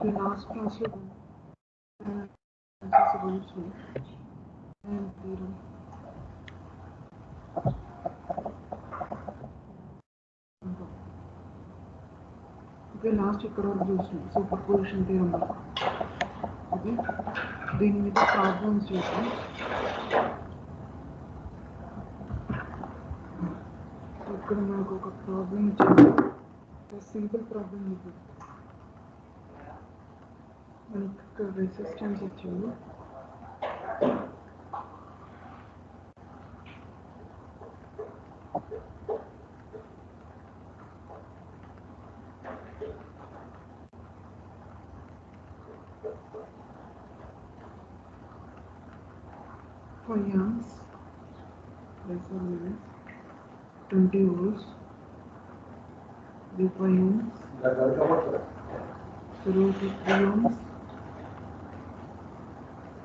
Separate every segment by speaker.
Speaker 1: The last class is okay, last ఇక్కడ వరకు చూసాం సూపర్ పొజిషన్ థియరం వరకు. ఓకే, దీని మీద ప్రాబ్లమ్స్ చేసాం. ఇక్కడ మనకు ఒక ప్రాబ్లం ఇచ్చింది, సింపుల్ ప్రాబ్లం ఇది. మనకి ఇక్కడ రెసిస్టెన్స్ ఇచ్చింది. Amps, 20 volts, the 5 ohms, so 3 ohms,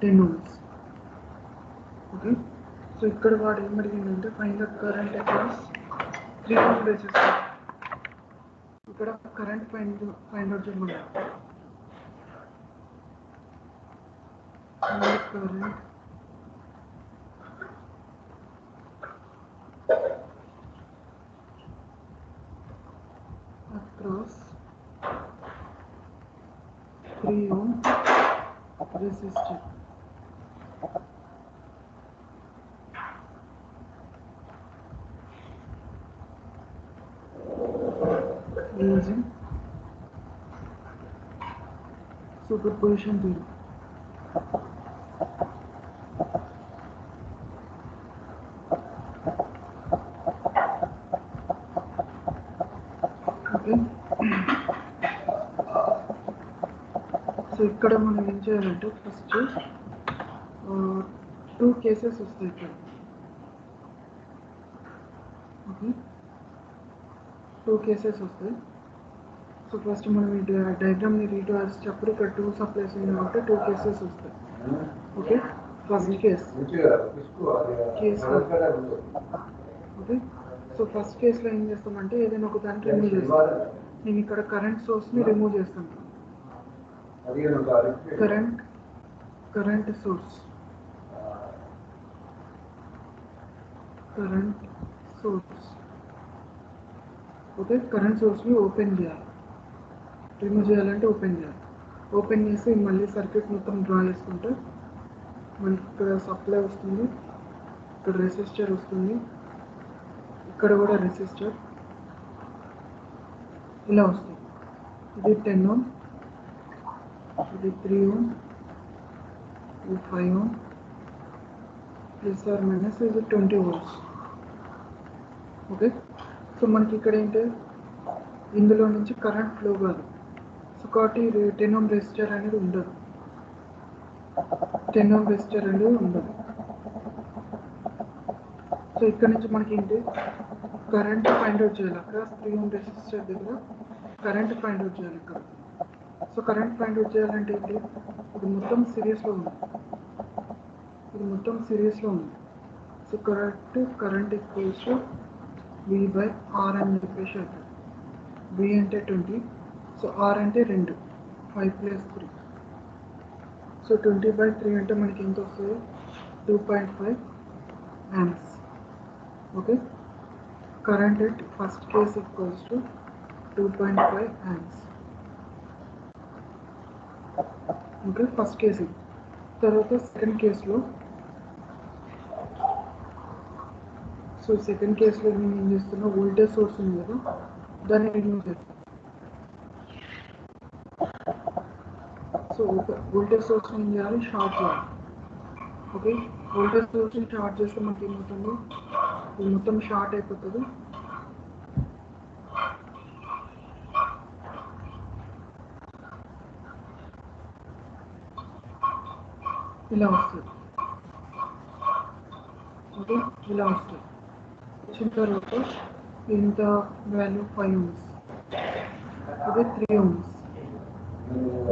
Speaker 1: 10 ohms. Okay, so ఇక్కడ వాడు ఏం అడిగిందంటే find the current across 3 ohm resistor. ఇక్కడ కరెంట్ ఫైండ్ అవుట్ చేయమన్నారు. Current across 3 ohm resistor. Using superposition theorem. So ఇక్కడ మనం ఏం చేయాలంటే ఫస్ట్ 2 కేసెస్ వస్తాయి ఇక్కడ. ఓకే, 2 కేసెస్ వస్తాయి. సో ఫస్ట్ మనం ఈ డయాగ్రామ్ని రీడ్ చేసేటప్పుడు ఇక్కడ 2 సప్లైస్ ఉన్నాయి కాబట్టి 2 కేసెస్ వస్తాయి. Okay, first case okay. So first కేసులో ఏం చేస్తామంటే ఏదైనా ఒక దాన్ని రిమూవ్ చేస్తాం. నేను ఇక్కడ కరెంట్ సోర్స్ని రిమూవ్ చేస్తాను. కరెంట్ సోర్స్ ఓకే, కరెంట్ సోర్స్ని ఓపెన్ చేయాలి. రిమూవ్ చేయాలంటే ఓపెన్ చేయాలి. ఓపెన్ చేసి మళ్ళీ సర్క్యూట్ మొత్తం డ్రా చేసుకుంటే మనకి ఇక్కడ సప్లై వస్తుంది, ఇక్కడ రెసిస్టర్ వస్తుంది, ఇక్కడ కూడా రెసిస్టర్ ఇలా వస్తుంది. ఇది 10 ohm, ఇది 3 ohm, ఇది 5 ohm, ప్లస్ ఆర్ మైనస్ ఇది 20 volts. ఓకే, సో మనకి ఇక్కడ ఏంటి, ఇందులో నుంచి కరెంట్ ఫ్లో కాదు. సో కాబట్టి 10 ohm రెసిస్టర్ అనేది ఉండదు. 10 ohm రెసిస్టర్ అనేది ఉండదు. సో ఇక్కడ నుంచి మనకి ఏంటి, కరెంట్ ఫైండ్ అవుట్ చేయాలి. అక్కడ 3 ohm రెసిస్టర్ దగ్గర కరెంట్ ఫైండ్ అవుట్ చేయాలి ఇక్కడ. సో కరెంట్ ఫైండ్ అవుట్ చేయాలంటే ఏంటి, ఇది మొత్తం సిరీస్లో ఉంది. So current equals to V/R అని చెప్పేసి అవుతుంది. V అంటే 20, సో R అంటే 2, 5 + 3. సో 20/3 అంటే మనకి ఎంత వస్తుంది, 2.5 amps. Okay, current at first case equals to 2.5 amps. Okay, first case. తర్వాత సెకండ్ కేసులో, సో సెకండ్ కేసులో నేను ఏం చేస్తున్నా, వోల్టేజ్ సోర్స్ ఉంది కదా, దాన్ని రిమూవ్ చేస్తాను. సో వోల్టేజ్ సోర్స్ ఏం చేయాలి, షార్ట్ చేయాలి. ఓకే, వోల్టేజ్ సోర్స్ని షార్ట్ చేస్తే మనకి ఏమవుతుంది, ఇది మొత్తం షార్ట్ అయిపోతుంది. ఇలా వస్తుంది. ఓకే, ఇలా వస్తుంది. వచ్చిన తర్వాత ఇంత వాల్యూ 5 ohms, ఇది 3 ohms,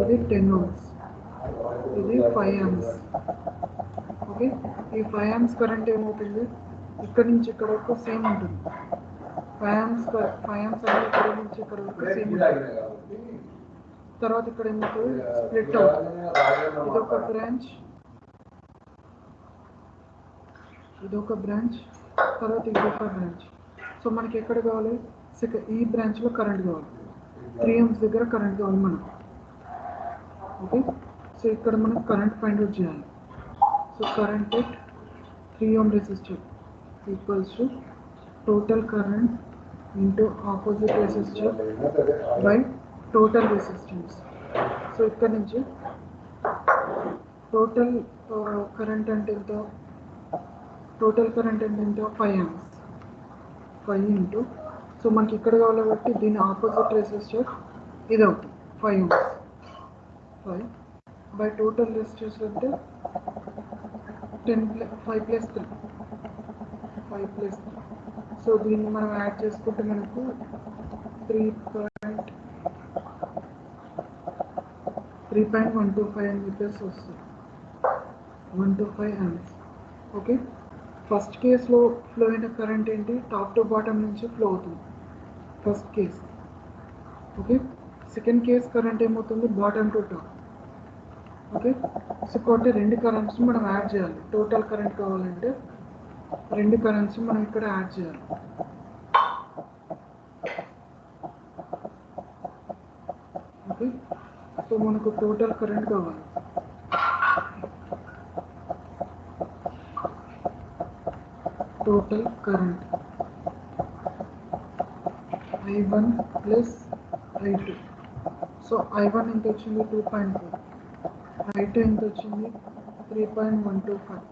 Speaker 1: ఇది 10 ohms, ఇది 5 amps. ఓకే, ఈ 5 amps కరెంట్ ఏమవుతుంది, ఇక్కడ నుంచి ఇక్కడ వరకు సేమ్ ఉంటుంది. 5 amps అనేది ఇక్కడ నుంచి ఇక్కడ వరకు సేమ్ ఉంటుంది. తర్వాత ఇక్కడ ఏమవుతుంది స్ప్లిట్ అవుతుంది, ఇదొక బ్రాంచ్, ఇదొక బ్రాంచ్, తర్వాత ఇదొక బ్రాంచ్. సో మనకి ఎక్కడ కావాలి, ఈ బ్రాంచ్లో కరెంట్ కావాలి, 3 amps దగ్గర కరెంట్ కావాలి మనకు. ఓకే, సో ఇక్కడ మనం కరెంట్ ఫైండ్ అవుట్ చేయాలి. So current at 3 ohm resistor equals to total current into opposite resistor by total resistance. So ఇక్కడ నుంచి టోటల్ కరెంట్ అంటే ఎంత, టోటల్ కరెంట్ అంటే ఎంత 5 amps, 5 ఇంటూ, సో మనకి ఇక్కడ కావాలి కాబట్టి దీని ఆపోజిట్ రెసిస్టర్ ఇది అవుతుంది 5 amps, 5 బై టోటల్ రెసిస్టర్స్ అంటే 5 ప్లస్ 3, 5 ప్లస్ 3. సో దీన్ని మనం యాడ్ చేసుకుంటే మనకు 3.125 అని చెప్పేసి వస్తుంది, 125 amps. ఓకే, ఫస్ట్ కేస్లో ఫ్లో అయిన కరెంట్ ఏంటి, టాప్ టు బాటమ్ నుంచి ఫ్లో అవుతుంది first case. Okay, second case current ఏమవుతుంది, bottom to top. Okay, so కాబట్టి రెండు కరెంట్స్ మనం యాడ్ చేయాలి, టోటల్ కరెంట్ కావాలంటే రెండు కరెంట్స్ మనం ఇక్కడ యాడ్ చేయాలి. ఓకే, సో మనకు టోటల్ కరెంట్ కావాలి, total current I1 plus I2. So I1 ఎంత వచ్చింది 2.4, I2 ఎంత వచ్చింది 3.125.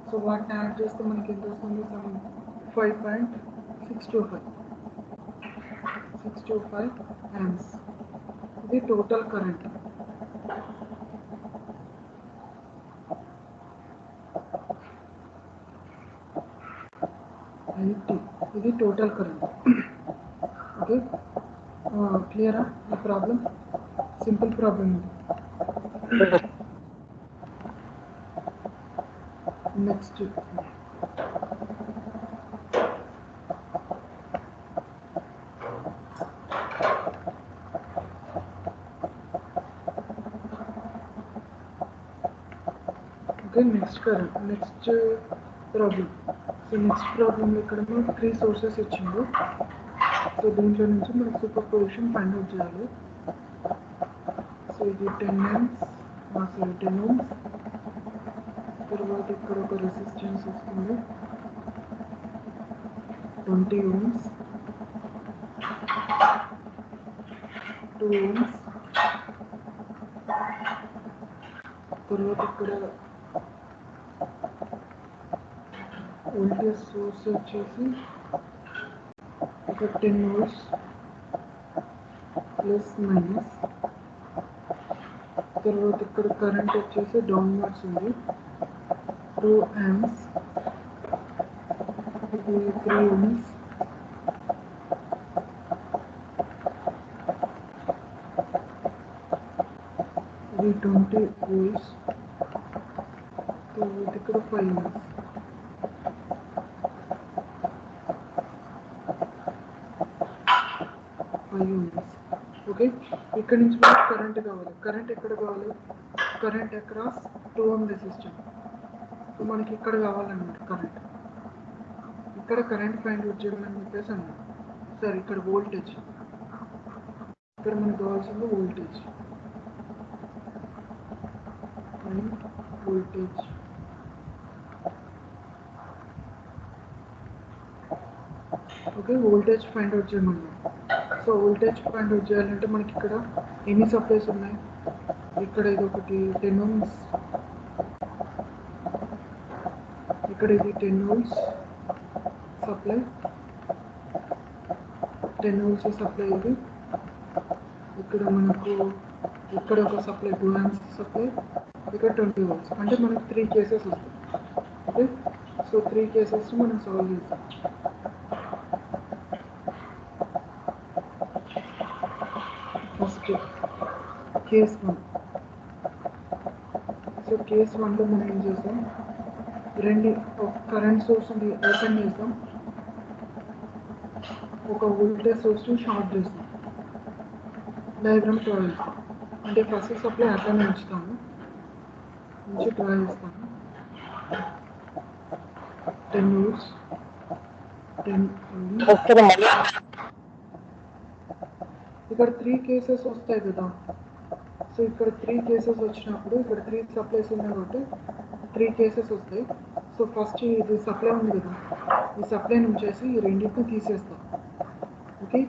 Speaker 1: సో వాటిని యాడ్ చేస్తే మనకి ఎంత వస్తుంది, 5.625 amps. ఇది టోటల్ కరెంట్. IT ఇది టోటల్ కరెంట్. ఓకే, క్లియరా ఈ ప్రాబ్లం, సింపుల్ ప్రాబ్లం ఇది. Next okay, next problem. So next ప్రాబ్లంలో ఇక్కడ మనకు 3 సోర్సెస్ ఇచ్చిండు. సో దీంట్లో నుంచి మనకు సూపర్ పొజిషన్ ఫైండ్ అవుట్ చేయాలి. సో ఇది 10 amps, 10 ohms. తర్వాత ఇక్కడ ఒక రెసిస్టెన్స్ వస్తుంది 20 ohms, 2 ohms. తర్వాత ఇక్కడ వోల్టేజ్ సోర్స్ వచ్చేసి ఒక 10 volts ప్లస్ మైనస్. తర్వాత ఇక్కడ కరెంట్ వచ్చేసి డౌన్వర్డ్స్ ఉంది 2 amps, ఇది 3 ohms. ఇది 20 volts. తర్వాత ఇక్కడ 5 ohms. ఓకే, ఇక్కడ నుంచి మనకు కరెంట్ కావాలి. కరెంట్ ఎక్కడ కావాలి, current across 2 ohm resistor. So మనకి ఇక్కడ కావాలన్నమాట కరెంట్, ఇక్కడ కరెంట్ ఫైండ్ అవుట్ చేయడం అని చెప్పేసి అన్నాడు. సరే ఇక్కడ వోల్టేజ్, ఇక్కడ మనకు కావాల్సింది voltage, voltage. Okay, voltage find out చేయమన్నాం. సో వోల్టేజ్ ఫైండ్ అవుట్ చేయాలంటే మనకి ఇక్కడ ఎన్ని సప్లైస్ ఉన్నాయి, ఇక్కడ ఇది ఒకటి 10 ohms, ఇక్కడ ఇది 10 volts సప్లై, 10 volts సప్లై. ఇది ఇక్కడ మనకు ఇక్కడ ఒక సప్లై 2 amps సప్లై, ఇక్కడ 20 volts. అంటే మనకు 3 కేసెస్ వస్తాయి. ఓకే, సో 3 కేసెస్ మనం సాల్వ్ చేస్తాం. First case 1. సో కేస్ 1లో మనం ఏం చేస్తాం, రెండు కరెంట్ సోర్స్ని ఓపెన్ చేస్తాం, ఒక వోల్టేజ్ సోర్స్ని షార్ట్ చేస్తాం. డయాగ్రామ్ డ్రా చేస్తాను. అంటే ఫస్ట్ సప్లై అట్లనే ఉంచుతాను, ఉంచి డ్రా చేస్తాను. 10 volts 10 ఇక్కడ 3 కేసెస్ వస్తాయి కదా. సో ఇక్కడ 3 కేసెస్ వచ్చినప్పుడు ఇక్కడ 3 సప్లైస్ ఉన్నాయి కాబట్టి 3 కేసెస్ వస్తాయి. సో ఫస్ట్ ఇది సప్లై ఉంది కదా, ఈ సప్లై నుంచేసి ఈ రెండింటిని తీసేస్తాం. ఓకే,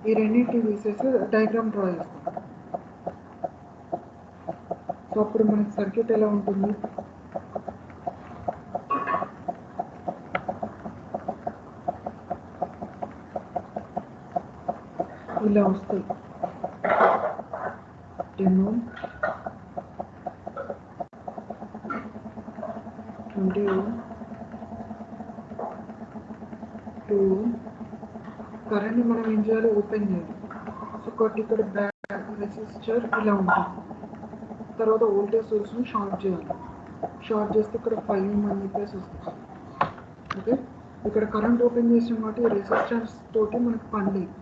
Speaker 1: ఈ రెండింటిని తీసేసి డయాగ్రామ్ డ్రా చేస్తాం. సో అప్పుడు మనకి సర్క్యూట్ ఎలా ఉంటుంది, ఇలా వస్తాయి. 10 ohm 20 ohm 2 ohm. కరెంట్ని మనం ఏం చేయాలి, ఓపెన్ చేయాలి. సో ఒకటి ఇక్కడ బ్యాక్ రెసిస్టర్ ఇలా ఉంటుంది. తర్వాత వోల్టేజ్ సోర్స్ని షార్ట్ చేయాలి. షార్ట్ చేస్తే ఇక్కడ 5 ohm అని చెప్పేసి వస్తుంది. ఓకే, ఇక్కడ కరెంట్ ఓపెన్ చేసిన కాబట్టి రెసిస్టెన్స్ తోటి మనకు పని లేదు.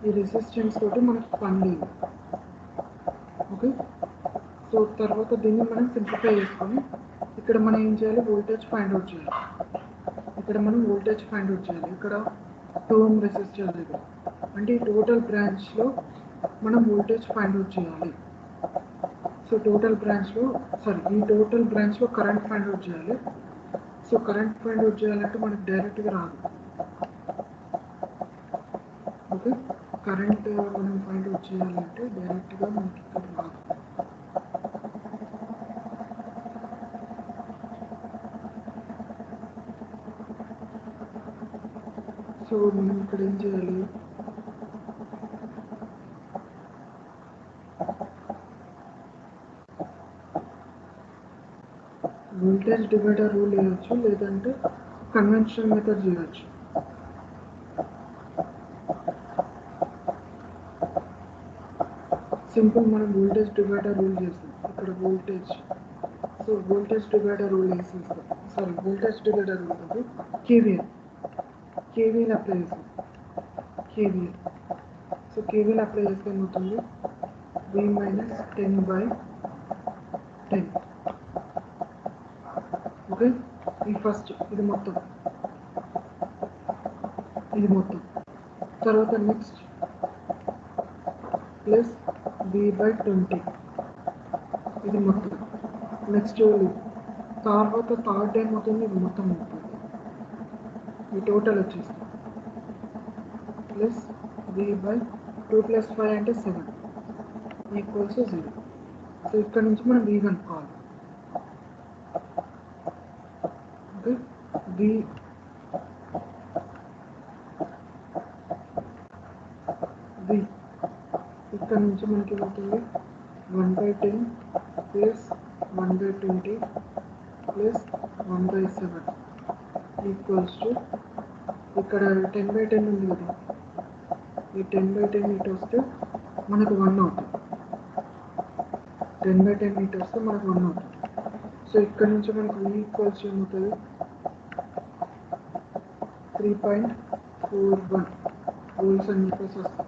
Speaker 1: ఈ రెసిస్టెన్స్ తోటి మనకు పని లేదు. ఓకే, సో తర్వాత దీన్ని మనం సింప్లిఫై చేసుకొని ఇక్కడ మనం ఏం చేయాలి, వోల్టేజ్ ఫైండ్ అవుట్ చేయాలి. ఇక్కడ మనం వోల్టేజ్ ఫైండ్ అవుట్ చేయాలి. ఇక్కడ 2 ohm రెసిస్టర్ దగ్గర, అంటే ఈ టోటల్ బ్రాంచ్లో మనం వోల్టేజ్ ఫైండ్ అవుట్ చేయాలి. సో ఈ టోటల్ బ్రాంచ్లో కరెంట్ ఫైండ్ అవుట్ చేయాలి. సో కరెంట్ ఫైండ్ అవుట్ చేయాలంటే మనకు డైరెక్ట్గా రాదు. ఓకే, కరెంట్ మనం ఫైండ్ అవుట్ చేయాలంటే డైరెక్ట్గా మనకి ఇక్కడ రాదు. సో మనం ఇక్కడ ఏం చేయాలి, వోల్టేజ్ డివైడర్ రూల్ వేయచ్చు, లేదంటే కన్వెన్షనల్ మెథడ్ చేయొచ్చు. సింపుల్ మనం వోల్టేజ్ డివైడర్ రూల్ చేస్తాం. ఇక్కడ వోల్టేజ్ డివైడర్ రూల్ వేసేస్తాం. వోల్టేజ్ డివైడర్ రూల్ కాదు, కేవీఎల్ అప్లై చేస్తాం. సో కేవీఎల్ అప్లై చేస్తే ఏమవుతుంది, V - 10/10. ఓకే, ఈ ఫస్ట్ ఇది మొత్తం తర్వాత నెక్స్ట్ ప్లస్ V/20 ఇది మొత్తం. నెక్స్ట్ తర్వాత థర్డ్ ఏమవుతుంది, ఇది మొత్తం అవుతుంది. ఈ టోటల్ వచ్చేస్తుంది ప్లస్ V/2 + 5 అంటే 7 = 0. సో ఇక్కడ నుంచి మనం V కనుక్కోవాలి. ఓకే, V ఇక్కడ నుంచి మనకి ఏమవుతుంది, 1/10 + 1/20 + 1/7 = ఇక్కడ 10/10 ఉంది కదా, ఈ 10/10 ఇటు వస్తే మనకు 1 అవుతుంది. 10/10 ఇటు వస్తే మనకు 1 అవుతుంది. సో ఇక్కడ నుంచి మనకు V = ఏమవుతుంది, 3.41 వోల్ట్స్ అని చెప్పేసి వస్తుంది.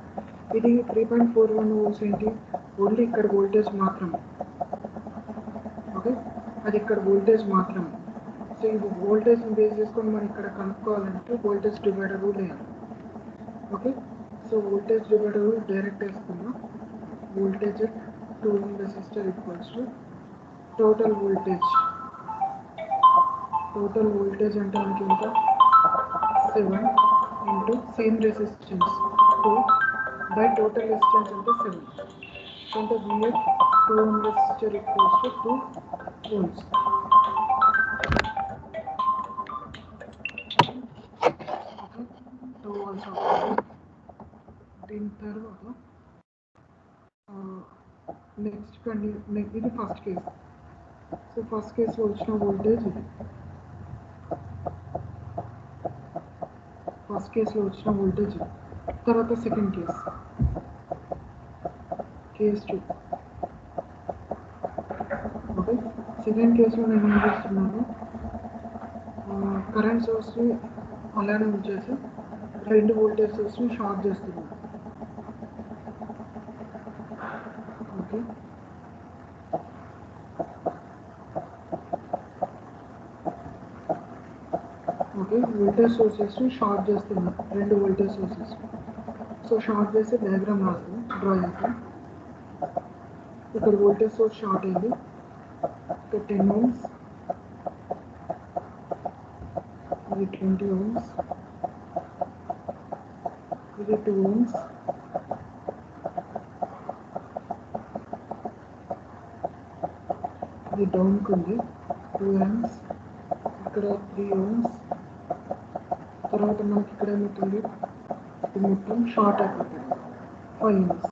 Speaker 1: ఇది 3.41 వోల్ట్స్ ఏంటి, ఓన్లీ ఇక్కడ వోల్టేజ్ మాత్రమే. ఓకే, అది ఇక్కడ వోల్టేజ్ మాత్రమే. సో ఇది వోల్టేజ్ని బేస్ చేసుకొని మనం ఇక్కడ కనుక్కోవాలంటే వోల్టేజ్ డివైడర్ రూల్ వేయాలి. Okay, so voltage divider rule direct వేసుకున్నాం. Voltage 2 ohm resistor = total voltage అంటే మనకి ఎంత, 7 into same resistance 2 / total resistance అంటే 7. అంటే VF 2 ohm రెసిస్టర్ = 2 volts. దీని తర్వాత నెక్స్ట్ ఇది ఫస్ట్ కేసు. సో ఫస్ట్ కేసులో వచ్చిన వోల్టేజ్ ఇది. తర్వాత సెకండ్ కేస్ 2. ఓకే, సెకండ్ కేసులో నేను ఏం చేస్తున్నాను, కరెంట్ సోర్స్ని అలానే ఉంచేసి 2 వోల్టేజ్ సోర్స్ని షార్ట్ చేస్తున్నాను. ఓకే, వోల్టేజ్ సోర్సెస్ని షార్ట్ చేస్తున్నాం, రెండు వోల్టేజ్ సోర్సెస్. సో షార్ట్ చేసి డయాగ్రామ్ రాస్తాం, డ్రా చేస్తాం. ఇక్కడ వోల్టేజ్ సోర్స్ షార్ట్ అయింది, ఇక్కడ 10 ohms, ఇది 20 ohms, ఇది 2 ohms, ఇది డౌన్కి ఉంది 2 amps, ఇక్కడ 3 ohms. తర్వాత మనకి ఇక్కడ ఏమవుతుంది, ఇది మొత్తం షార్ట్ అయిపోతుంది 5 ohms.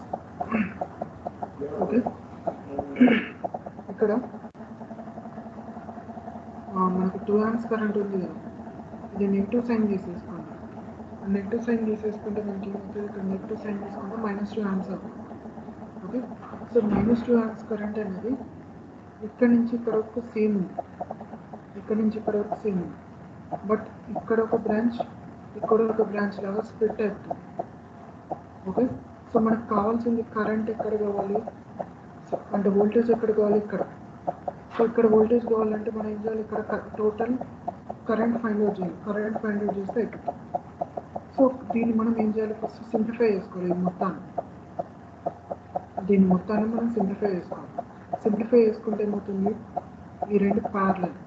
Speaker 1: ఓకే, ఇక్కడ మనకి 2 amps కరెంట్ ఉంది కదా, ఇది నెగిటివ్ సైన్ తీసేసుకోండి. నెగిటివ్ సైన్ తీసేసుకుంటే మనకి ఏమవుతుంది, ఇక్కడ నెగిటివ్ సైన్ తీసుకుంటే -2 amps అవుతుంది. ఓకే, సో -2 amps కరెంట్ అనేది ఇక్కడ నుంచి ఇక్కడ వరకు సేమ్ ఉంది, ఇక్కడ నుంచి ఇక్కడ వరకు సేమ్ ఉంది. బట్ ఇక్కడ ఒక బ్రాంచ్, ఇక్కడ ఒక బ్రాంచ్ లాగా స్ప్లిట్ అవుతుంది. ఓకే, సో మనకు కావాల్సింది కరెంట్ ఎక్కడ కావాలి, అంటే వోల్టేజ్ ఎక్కడ కావాలి, ఇక్కడ. సో ఇక్కడ వోల్టేజ్ కావాలంటే మనం ఏం చేయాలి, ఇక్కడ టోటల్ కరెంట్ ఫైండ్ అవుట్ చేయాలి. కరెంట్ ఫైండ్ అవుట్ చేస్తే అయిపోతుంది. సో దీన్ని మనం ఏం చేయాలి, ఫస్ట్ సింప్లిఫై చేసుకోవాలి. దీన్ని మొత్తాన్ని మనం సింప్లిఫై చేసుకోవాలి. సింప్లిఫై చేసుకుంటే ఏమవుతుంది, ఈ రెండు ప్యారలల్,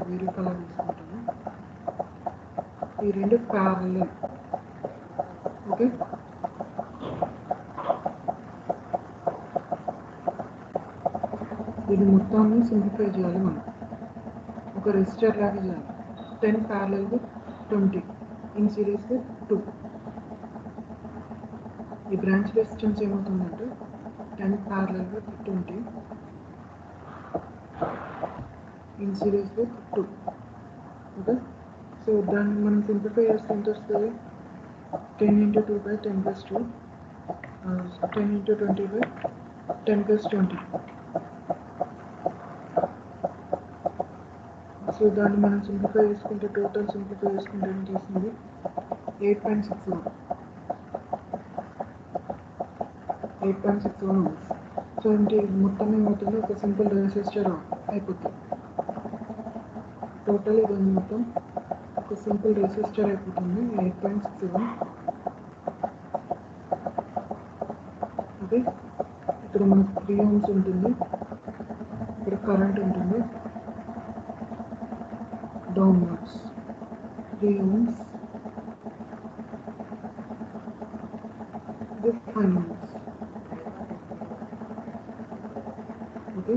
Speaker 1: వేరే కలర్ తీసుకుంటాను, ఈ రెండు ప్యారలల్. ఓకే, దీన్ని మొత్తాన్ని సింప్లిఫై చేయాలి మనం, ఒక రెసిస్టర్ లాగా చేయాలి. 10 parallel with 20 in series with 2. ఈ బ్రాంచ్ రెసిస్టెన్స్ ఏమవుతుందంటే 10 parallel with 20 in series with 2. Okay, so దాన్ని మనం సింప్లిఫై చేస్తే ఎంత వస్తుంది, 10 × 2 / 10 + 2, 10 × 20 / 10 + 20. సో దాన్ని మనం సింప్లిఫై చేసుకుంటే, టోటల్ సింప్లిఫై చేసుకుంటే ఏం చేస్తుంది, 8.61 ohms. సో ఏంటి, మొత్తం ఏమవుతుంది, ఒక సింపుల్ రెసిస్టర్ అయిపోతుంది. టోటల్ ఇది మొత్తం ఒక సింపుల్ రెసిస్టర్ అయిపోతుంది, 8.61. ఓకే, ఇక్కడ మనకు 3 ohms ఉంటుంది, ఇక్కడ కరెంట్ ఉంటుంది డౌన్వర్డ్స్ 3 ohms, ఇది 5 ohms. ఓకే,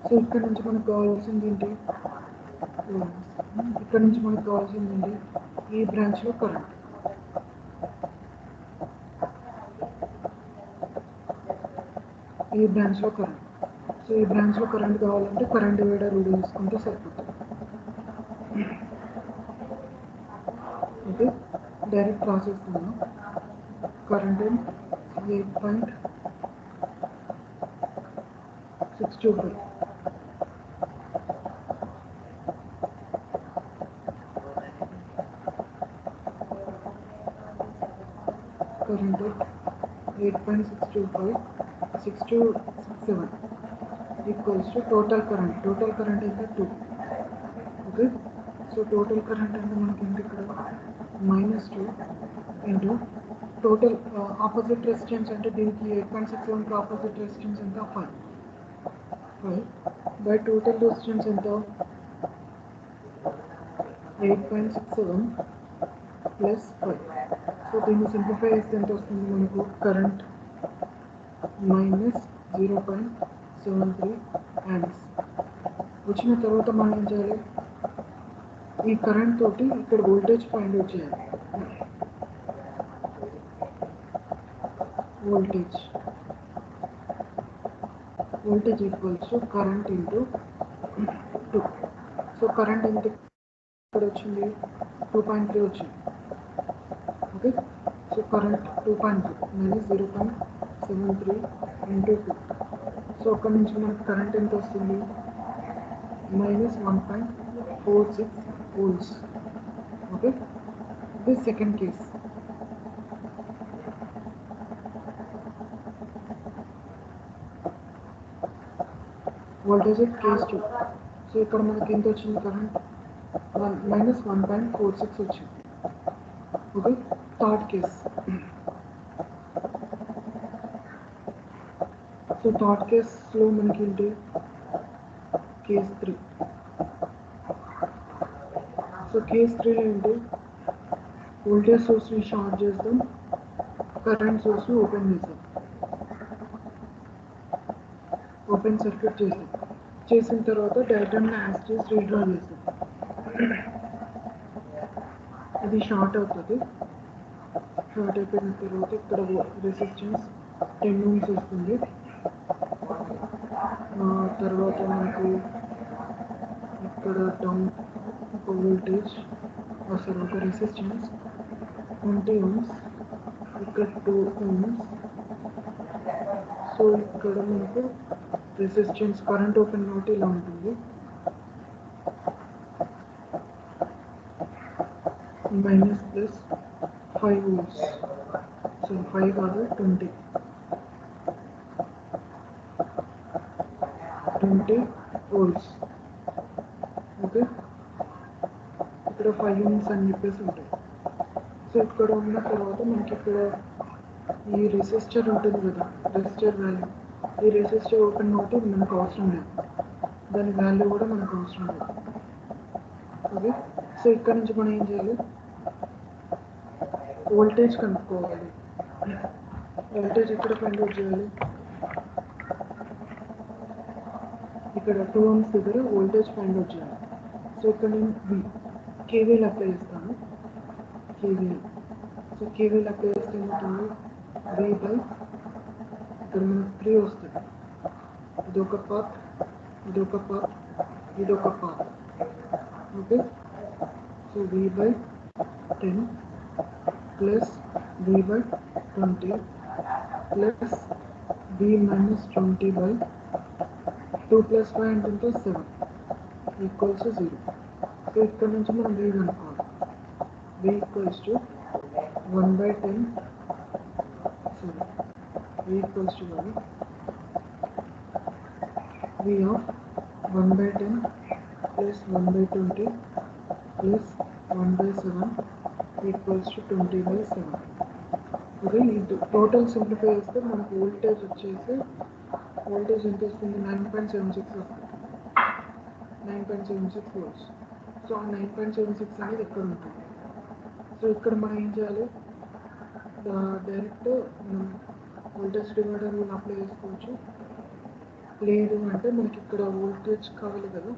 Speaker 1: సో ఇక్కడ నుంచి మనకు కావాల్సింది ఏంటి, ఇక్కడ నుంచి మనకు కావాల్సింది ఏంటి, ఈ బ్రాంచ్లో కరెంట్. ఈ బ్రాంచ్లో కరెంట్. సో ఈ బ్రాంచ్లో కరెంట్ కావాలంటే కరెంట్ డివైడర్ రూల్ తీసుకుంటే సరిపోతుంది. ఓకే, డైరెక్ట్ రాసేస్తున్నాం. Current 8.625. Current 8.625 6267 equals to total current. Total current అయితే 2. ఓకే, సో టోటల్ కరెంట్ అంటే మనకి ఏంటి, ఇక్కడ -2 ఇంటూ టోటల్ ఆపోజిట్ రెసిస్టెన్స్ అంటే దీనికి 8.61కి ఆపోజిట్ రెసిస్టెన్స్ ఎంత, 5 బై టోటల్ రెసిస్టెన్స్ ఎంత, 8.67 + 5. సో దీన్ని సింప్లిఫై చేస్తే ఎంత వస్తుంది మనకు, కరెంట్ -0.73 amps వచ్చిన తర్వాత మనం ఏం చేయాలి, ఈ కరెంట్ తోటి ఇక్కడ వోల్టేజ్ ఫైండ్ అవుట్ చేయాలి. Voltage equals to current into 2. So current ఎంత ఇక్కడ వచ్చింది, 2.3 వచ్చింది. Okay, so current 2.3 -0.73 × 2. సో అక్కడ నుంచి మనకు కరెంట్ ఎంత వస్తుంది, -1.46 volts. ఓకే, ఇది second case. Voltage case 2. So ఇక్కడ మనకి ఎంత వచ్చింది, కరెంట్ minus 1.46 వచ్చింది. Okay, third case. So third కేస్లో మనకి ఏంటి, కేస్ 3. సో కేస్ 3లో ఏంటి, వోల్టేజ్ సోర్స్ని షార్ట్ చేద్దాం, కరెంట్ సోర్స్ని ఓపెన్ చేద్దాం, ఓపెన్ సర్క్యూట్ చేద్దాం. చేసిన తర్వాత డయాగ్రామ్ని యాజ్ చేసి రీడ్రా చేద్దాం. ఇది షార్ట్ అవుతుంది. షార్ట్ అయిపోయిన తర్వాత ఇక్కడ రెసిస్టెన్స్ 10 ohms వస్తుంది. తర్వాత మనకు ఇక్కడ డౌన్ ఒక వోల్టేజ్ అసలు ఒక రెసిస్టెన్స్ 20 ohms, ఇక్కడ 2 ohms. సో ఇక్కడ మనకు రెసిస్టెన్స్ కరెంట్ ఓపెన్ కాబట్టి ఇలా ఉంటుంది, మైనస్ ప్లస్ 5 volts. సో 5 కాదు 20 volts. ఓకే, ఇక్కడ 5 ohms అని చెప్పేసి ఉంటాయి. సో ఇక్కడ ఉన్న తర్వాత మనకి ఇక్కడ ఈ రెసిస్టర్ ఉంటుంది కదా, రెసిస్టర్ వాల్యూ, ఈ రెసిస్టర్ ఓపెన్ కాబట్టి మనకు అవసరం లేదు, దాని వాల్యూ కూడా మనకు అవసరం లేదు. ఓకే, సో ఇక్కడ నుంచి మనం ఏం చేయాలి, వోల్టేజ్ కనుక్కోవాలి. వోల్టేజ్ ఎక్కడ ఫైండ్ అవుట్ చేయాలి, ఇక్కడ 2 ohms దగ్గర వోల్టేజ్ ఫైండ్ అవుట్ చేయాలి. సో ఇక్కడ నేను కేవీఎల్ అప్లై చేస్తాను, కేవీఎల్. సో కేవీఎల్ అప్లై చేస్తే ఏమవుతుంది, V బై ఇక్కడ మనకు 3 వస్తుంది, ఇదొక పాత్, ఇదొక పాత్, ఇదొక path. Okay, so V by 10 plus V by 20 plus V minus 20 by 2 plus 5 అంటే 7 ఈక్వల్స్ 0. సో ఇక్కడ నుంచి మనం V కనుక్కోవాలి. V equals to 1/10, sorry, V equals to V of 1/10 plus 1/20 plus 1/7 equals to 20/7. Okay, ఇది total simplify చేస్తే మనకు voltage వచ్చేసి, voltage ఎంత వస్తుంది, 9.76 వస్తుంది, 9.76 volts. సో ఆ 9.76 అనేది ఇక్కడ ఉంటుంది. సో ఇక్కడ మనం ఏం చేయాలి, డైరెక్ట్ మనం వోల్టేజ్ డివైడర్ రూల్ అప్లై చేసుకోవచ్చు. లేదు అంటే మనకి ఇక్కడ వోల్టేజ్ కావాలి కదా,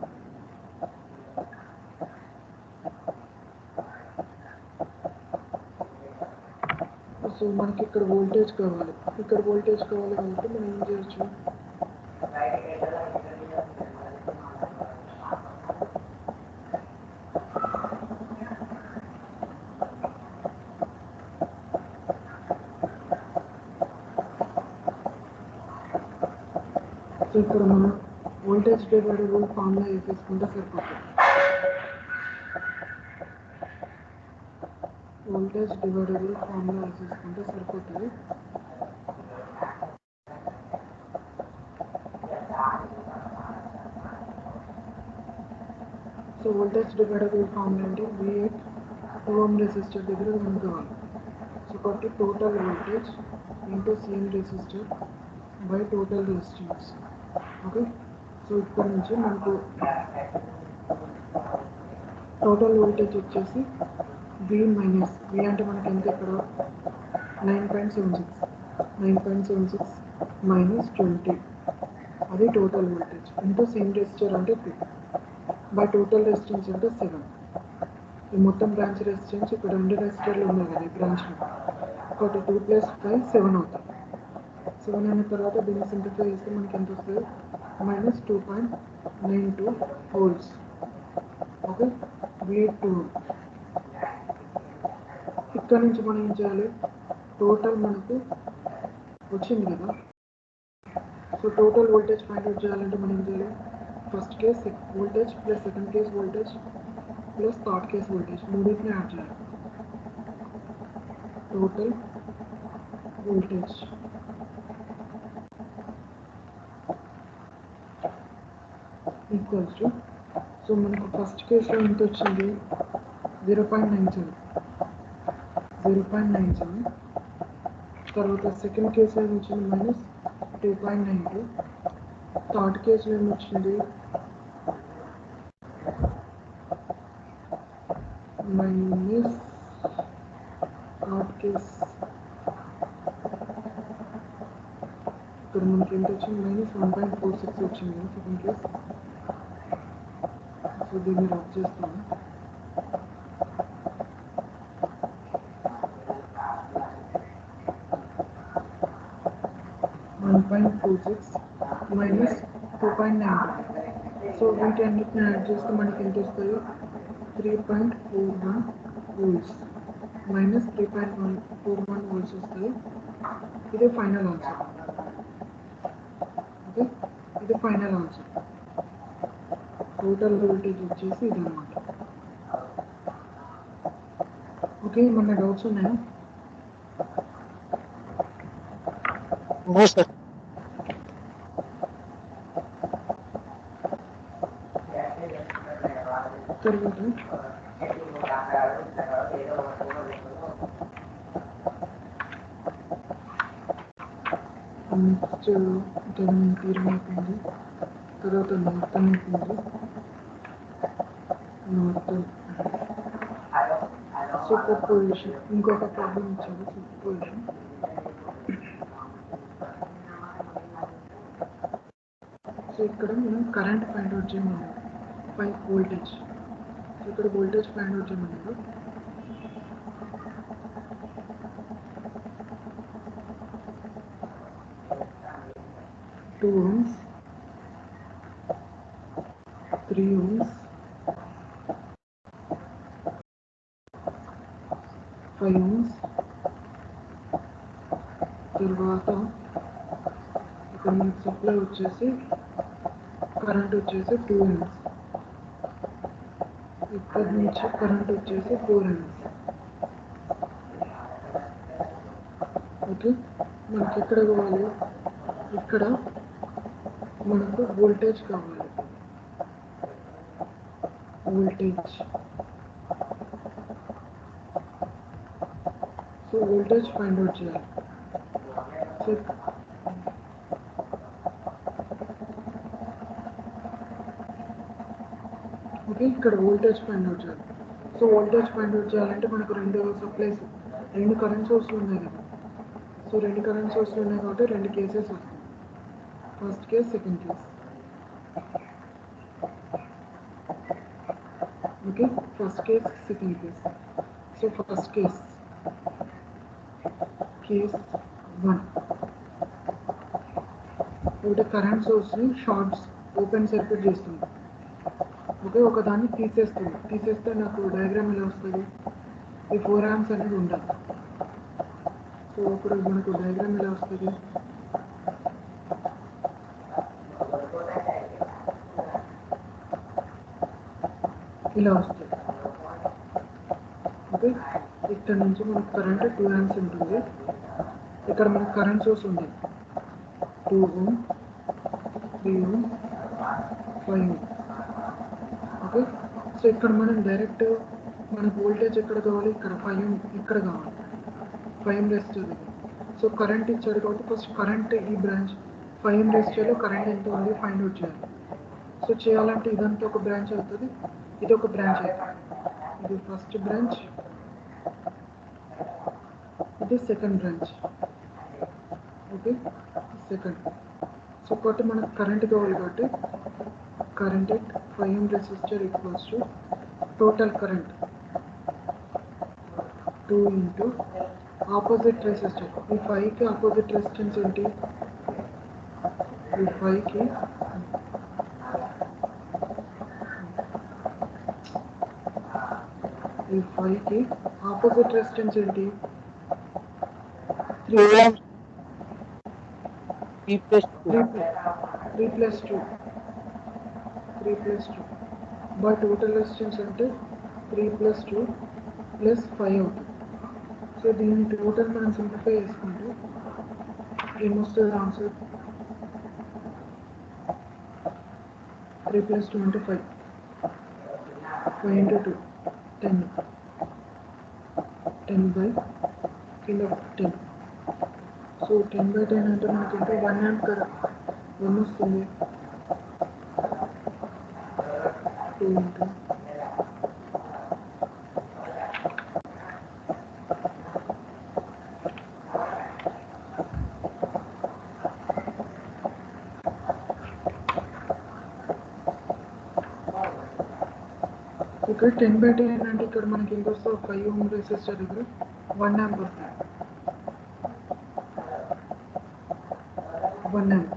Speaker 1: సో మనకి ఇక్కడ వోల్టేజ్ కావాలి, ఇక్కడ వోల్టేజ్ కావాలి కాబట్టి మనం ఏం చేయొచ్చు, సో ఇక్కడ మనం వోల్టేజ్ డివైడర్ రూల్ ఫార్ములా వేసేసుకుంటే సరిపోతుంది. వోల్టేజ్ డివైడర్ రూల్ ఫార్ములా వేసేసుకుంటే సరిపోతుంది. So voltage divider rule formula అంటే V8 2 ohm రెసిస్టర్ దగ్గర కనుక్కోవాలి. సో కాబట్టి total voltage into same resistor by total resistance. Okay, so ఇక్కడ నుంచి మనకు టోటల్ వోల్టేజ్ వచ్చేసి V మైనస్, V అంటే మనకి ఎంత ఇక్కడ 9.76 మైనస్ 20, అది total voltage into same resistor అంటే 2 బై టోటల్ రెసిస్టెన్స్ అంటే 7. ఈ మొత్తం బ్రాంచ్ రెసిస్టెన్స్ ఇక్కడ 2 రెసిస్టర్లు ఉన్నాయి కదా ఈ బ్రాంచ్లో, ఒకటి 2 ప్లస్ 5 7 అవుతుంది. 7 అయిన తర్వాత దీన్ని సింప్లిఫై చేస్తే మనకి ఎంత వస్తుంది, మైనస్ 2.92 volts. Okay, V2. ఇక్కడ నుంచి మనం ఏం చేయాలి, టోటల్ మనకు వచ్చింది కదా, so total voltage find out చేయాలంటే మనం ఏం చేయాలి, first case voltage plus second case voltage plus third case voltage మూడింటిని యాడ్ చేయాలి. Total voltage equals to so మనకు ఫస్ట్ కేసులో ఎంత వచ్చింది 0.97 తర్వాత సెకండ్ కేసులో ఏమి వచ్చింది -2.92 థర్డ్ కేసులో ఏమి వచ్చింది మైనస్ థర్డ్ కేస్ ఇక్కడ మనకి ఎంత వచ్చింది -1.46 వచ్చింది సెకండ్ కేస్ సో దీన్ని రబ్ చేస్తాము 1.46 minus 2.92 సో వీటన్నిటిని యాడ్ చేస్తే మనకి ఎంత వస్తాయి 3.41 వోల్ట్స్ మైనస్ 3.41 వోల్ట్స్ వస్తాయి ఇదే ఫైనల్ ఆన్సర్ ఓకే ఇది ఫైనల్ ఆన్సర్ టోటల్ వోల్టేజ్ వచ్చేసి ఇదన్నమాట ఓకే ఏమన్నా డౌట్స్ ఉన్నాయా
Speaker 2: నో సార్
Speaker 1: తర్వాత నెక్స్ట్ తీరం అయిపోయింది తర్వాత నార్థన్ అయిపోయింది నార్థన్ సూపర్ పొజిషన్ ఇంకొక ప్రాబ్లం ఇచ్చారు సూపర్ పొజిషన్ సో ఇక్కడ మనం కరెంట్ ఫైండ్ అవుట్ చేయమన్నాడు 5 వోల్టేజ్ సో ఇక్కడ వోల్టేజ్ ఫైండ్ అవుట్ చేయమన్నాడు టూ ఓమ్స్ 3 ohms 5 ohms తర్వాత ఇక్కడ మనకి సప్లై వచ్చేసి కరెంట్ వచ్చేసి 2 amps ఇక్కడ నుంచి కరెంట్ వచ్చేసి 4 amps ఓకే మనకి ఎక్కడ కావాలి ఇక్కడ మనకు వోల్టేజ్ కావాలి voltage so voltage find out చేయాలి సో ఓకే ఇక్కడ వోల్టేజ్ ఫైండ్ అవుట్ చేయాలి సో వోల్టేజ్ ఫైండ్ అవుట్ చేయాలంటే మనకు రెండు సప్లైస్ రెండు కరెంట్ సోర్స్లు ఉన్నాయి కదా సో రెండు కరెంట్ సోర్స్లు ఉన్నాయి కాబట్టి రెండు కేసెస్ వస్తాయి first case second case okay first case second case so first case case 1 ఒకటి కరెంట్ సోర్స్ని షార్ట్స్ ఓపెన్ సర్క్యూట్ చేస్తుంది ఓకే ఒక దాన్ని తీసేస్తే నాకు డయాగ్రామ్ ఎలా వస్తుంది ఈ 4 amps అనేది ఉండాలి సో ఇప్పుడు మనకు డయాగ్రామ్ ఎలా వస్తుంది ఇలా వస్తుంది ఓకే ఇక్కడ నుంచి మనకు కరెంట్ 2 amps ఉంటుంది ఇక్కడ మనకు కరెంట్ సోర్స్ ఉంది 2 ohm 3 ohm 5 ohm okay so ఇక్కడ మనం డైరెక్ట్ మనకు వోల్టేజ్ ఎక్కడ కావాలి ఇక్కడ 5 ohm ఇక్కడ కావాలి 5 ohm రెసిస్టర్ సో కరెంట్ ఇచ్చాడు కాబట్టి ఫస్ట్ కరెంట్ ఈ బ్రాంచ్ 5 ohm రెసిస్టర్లో కరెంట్ ఎంత ఉంది ఫైండ్ అవుట్ చేయాలి సో చేయాలంటే ఇదంతా ఒక బ్రాంచ్ అవుతుంది ఇది ఒక బ్రాంచ్ అవుతుంది ఇది ఫస్ట్ బ్రాంచ్ ఇది second branch okay second so కాబట్టి మనకు కరెంట్ కావాలి కాబట్టి current at 5 ohm resistor equals to total current 2 into opposite resistor ఈ 5కి ఆపోజిట్ రెసిస్టెన్స్ ఏంటి ఈ 5కి ఆపోజిట్ రెసిస్టెన్స్ ఏంటి
Speaker 2: 3 ohms 3 plus 2
Speaker 1: 3 plus 2 but total resistance అంటే 3 plus 2 plus 5 అవుతుంది సో దీన్ని టోటల్ మనం సింప్లిఫై చేసుకుంటే ఏమొస్తుంది ఆన్సర్ 3 plus 2 అంటే 5 5 into 2 10 10 by కింద 10 సో 10 by 10 అంటే మనకి ఇంకా 1 amp కదా 1 వస్తుంది 2 into ఇక్కడ 10 by 10 అంటే ఇక్కడ మనకి ఎంత వస్తుంది 5 ohm రెసిస్టర్ దగ్గర 1 amp వస్తుంది 1 amp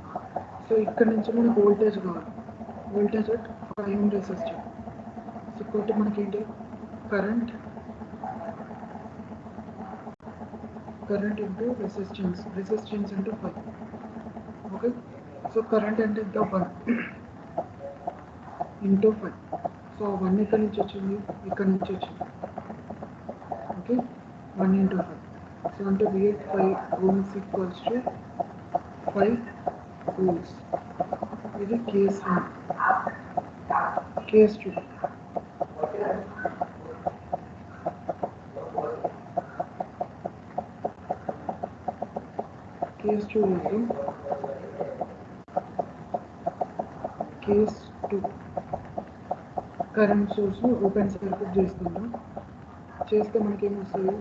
Speaker 1: సో ఇక్కడ నుంచి మనకు వోల్టేజ్ కావాలి voltage at 5 ohm resistor so కాబట్టి మనకి ఏంటి current into resistance into 5 okay so current అంటే ఎంత 1 ఇంటూ 5 సో 1 ఇక్కడ నుంచి వచ్చింది ఇక్కడ నుంచి వచ్చింది ఓకే 1 into 5 సో అంటే V8 5 ohms equals to 5 volts ఇది case 1 case 2 case 2 is case 2 current source ని ఓపెన్ సర్క్యూట్ చేస్తున్నాం చేస్తే మనకి ఏమొస్తుంది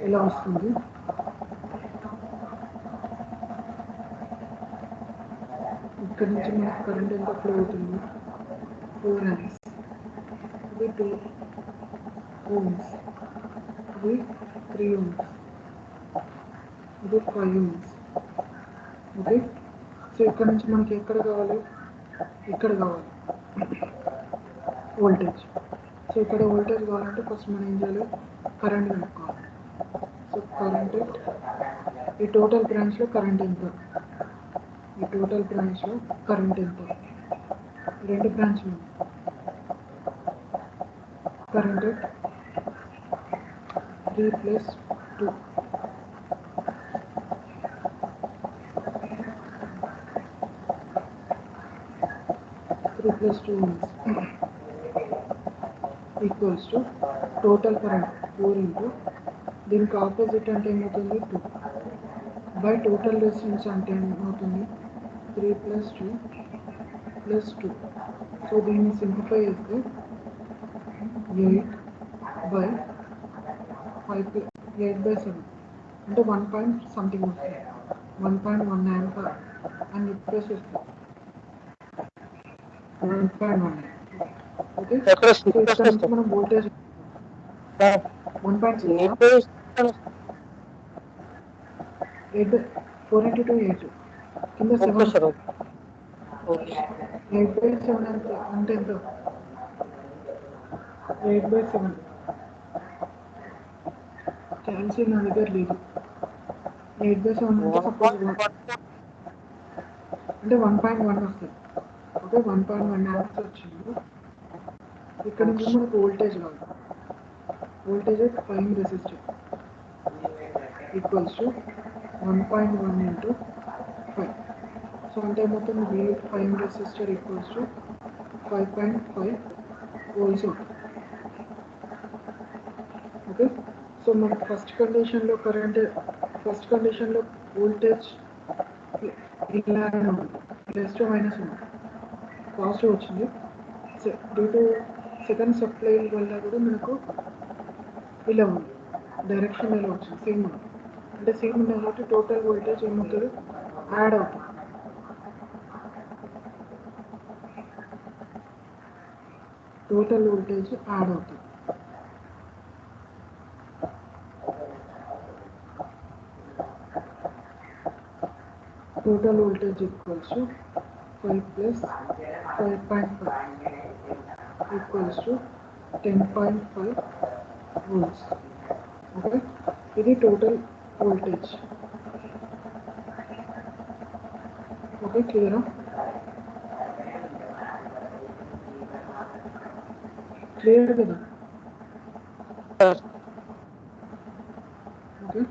Speaker 1: ఇలా వస్తుంది ఇక్కడ నుంచి మనకి కరెంట్ ఎంత ఫ్లో అవుతుంది 4 amps ఇది 2 ohms ఇది 3 ohms ఇది 5 ohms ఓకే సో ఇక్కడ నుంచి మనకి ఎక్కడ కావాలి ఇక్కడ కావాలి వోల్టేజ్ సో ఇక్కడ వోల్టేజ్ కావాలంటే ఫస్ట్ మనం ఏం చేయాలి కరెంట్ కనుక్కోవాలి సో కరెంట్ ఈ టోటల్ బ్రాంచ్లో కరెంట్ ఎంత ఈ టోటల్ బ్రాంచ్లో కరెంట్ ఎంత రెండు బ్రాంచ్లు current 3 plus 2 3 plus 2 ohms equals to total current 4 into దీనికి ఆపోజిట్ అంటే ఏమవుతుంది 2 బై టోటల్ రెసిస్టెన్స్ అంటే ఏమవుతుంది 3 plus 2 plus 2 సో దీన్ని సింప్లిఫై చేస్తే 8 by 5 8 by 7 అంటే 1 పాయింట్ సంథింగ్ వస్తుంది 1.1 amp అని చెప్పేసి వస్తుంది 1.1 ఓకే సో ఇక్కడ నుంచి మనం వోల్టేజ్ 1.6 8 4 into 2 8 కింద 7 8 by 7 అంటే ఎంత 8 by 7 క్యాన్సిల్ నా దగ్గర లేదు 8 by 7 అంటే సపోజ్ అంటే 1.1 వస్తుంది ఓకే 1.1 amps వచ్చింది ఇక్కడ నుంచి మనకు వోల్టేజ్ కావాలి voltage at 5 resistor equals to 1.1 into 5 so అంటే మొత్తం V8 5 resistor equals to 5.5 volts అవుతుంది ఓకే సో మనకు ఫస్ట్ కండిషన్లో కరెంట్ ఫస్ట్ కండిషన్లో వోల్టేజ్ ఇలానే ఉంది ప్లస్ టు మైనస్ ఉంది పాజిటివ్ వచ్చింది డ్యూ టు సెకండ్ సప్లై వల్ల కూడా మనకు ఇలా ఉంది డైరెక్షన్ ఇలా వచ్చింది సేమ్ ఉంది అంటే సేమ్ ఉంది కాబట్టి టోటల్ వోల్టేజ్ ఏమవుతుంది యాడ్ అవుతుంది టోటల్ వోల్టేజ్ యాడ్ అవుతుంది total voltage equals to 5 plus 5.5 equals to 10.5 volts okay ఇది టోటల్ వోల్టేజ్ ఓకే క్లియరా క్లియర్ కదా ఓకే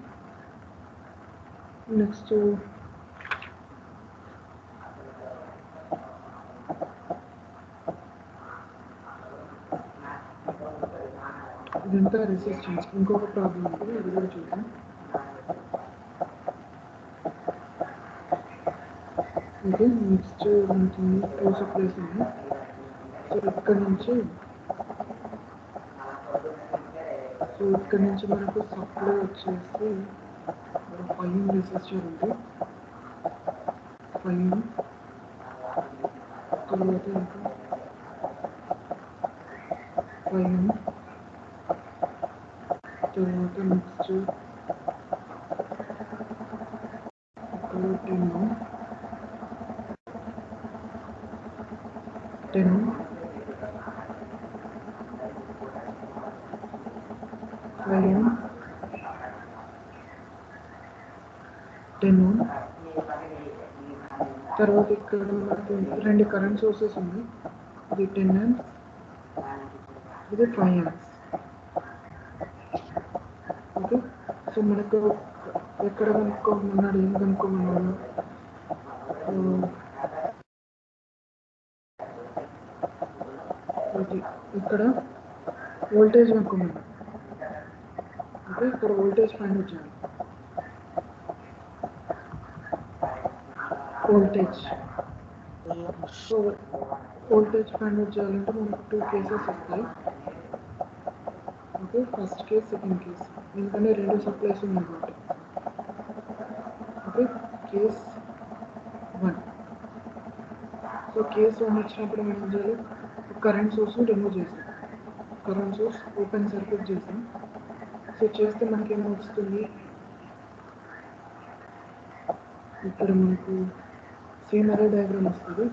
Speaker 1: నెక్స్ట్ ఇదంతా రెసిస్టెన్స్. ఇంకొక ప్రాబ్లం ఉంది, అది కూడా చూద్దాం. ఓకే, నెక్స్ట్ మనకి 2 సప్లైస్ ఉన్నాయి. సో ఇక్కడ నుంచి మనకు సప్లై వచ్చేసి 5 రెసిస్టర్ ఉంది. 5 తర్వాత ఇంకా 5 తర్వాత నెక్స్ట్ ఇక్కడ 10 తర్వాత ఇక్కడ మనకు 2 కరెంట్ సోర్సెస్ ఉన్నాయి. ఇది 10 amps, ఇది 5 amps. ఓకే, సో మనకు ఎక్కడ కనుక్కోమన్నాడు, ఏం కనుక్కోమన్నాడు? ఇక్కడ వోల్టేజ్ కనుక్కోమన్నాడు. ఓకే, ఇక్కడ వోల్టేజ్ ఫైండ్ అవుట్ చేయాలి. సో వోల్టేజ్ ఫైండ్ అవుట్ చేయాలంటే మనకు 2 కేసెస్ వస్తాయి. Okay, first case, second case, ఎందుకంటే 2 సప్లైస్ ఉన్నాయి కాబట్టి. Okay, case 1. సో కేస్ 1 వచ్చినప్పుడు మనం ఏం చేయాలి? కరెంట్ సోర్స్ని రిమూవ్ చేసాం. కరెంట్ సోర్స్ ఓపెన్ సర్క్యూట్ చేసాం. సో చేస్తే మనకి ఏమొస్తుంది? ఇక్కడ మనకు సేమ్ అదే డయాగ్రామ్ వస్తుంది.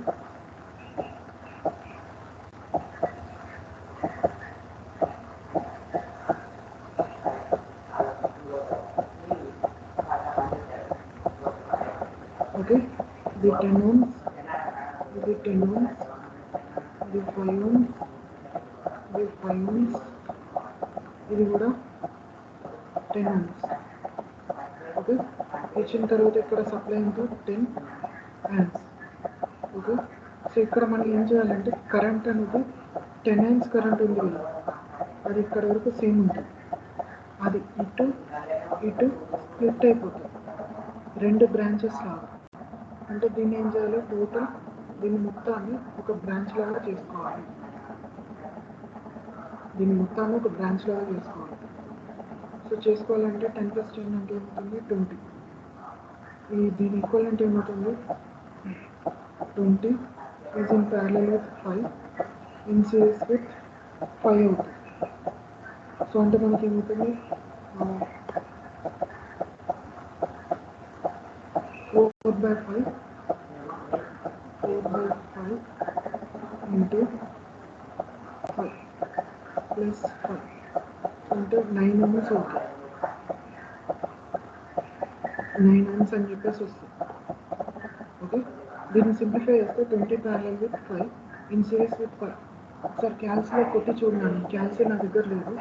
Speaker 1: ఓకే, ఇది 10 ohms, ఇది 10 ohms, ఇది 5 ohms, ఇది 5 ohms, ఇది కూడా 10 ohms. ఓకే, ఇచ్చిన తర్వాత ఇక్కడ supply into 10 amps. Okay, so ఇక్కడ మనం ఏం చేయాలంటే కరెంట్ అనేది 10 amps కరెంట్ ఉంది కదా, అది ఇక్కడ వరకు సేమ్ ఉంటుంది. అది ఇటు ఇటు స్ప్లిట్ అయిపోతుంది 2 బ్రాంచెస్ లాగా. అంటే దీన్ని ఏం చేయాలి? టోటల్ దీన్ని మొత్తాన్ని ఒక బ్రాంచ్ లాగా చేసుకోవాలి. సో చేసుకోవాలంటే 10 + 10 అంటే ఏమవుతుంది? 20. దీని ఈక్వలెంట్ ఏమవుతుంది? 20 is in parallel with 5 in series with 5 అవుతుంది. సో అంటే మనకి ఏమవుతుంది? 4/5 into 5 plus 5 అంటే 9 ohms అవుతుంది. 9 ohms అని చెప్పేసి వస్తుంది. ఓకే, దీన్ని సింప్లిఫై చేస్తే 20 parallel with 5 in series with 5. ఒకసారి క్యాల్సిలో కొట్టి చూడండి. క్యాల్సి నా దగ్గర లేదు.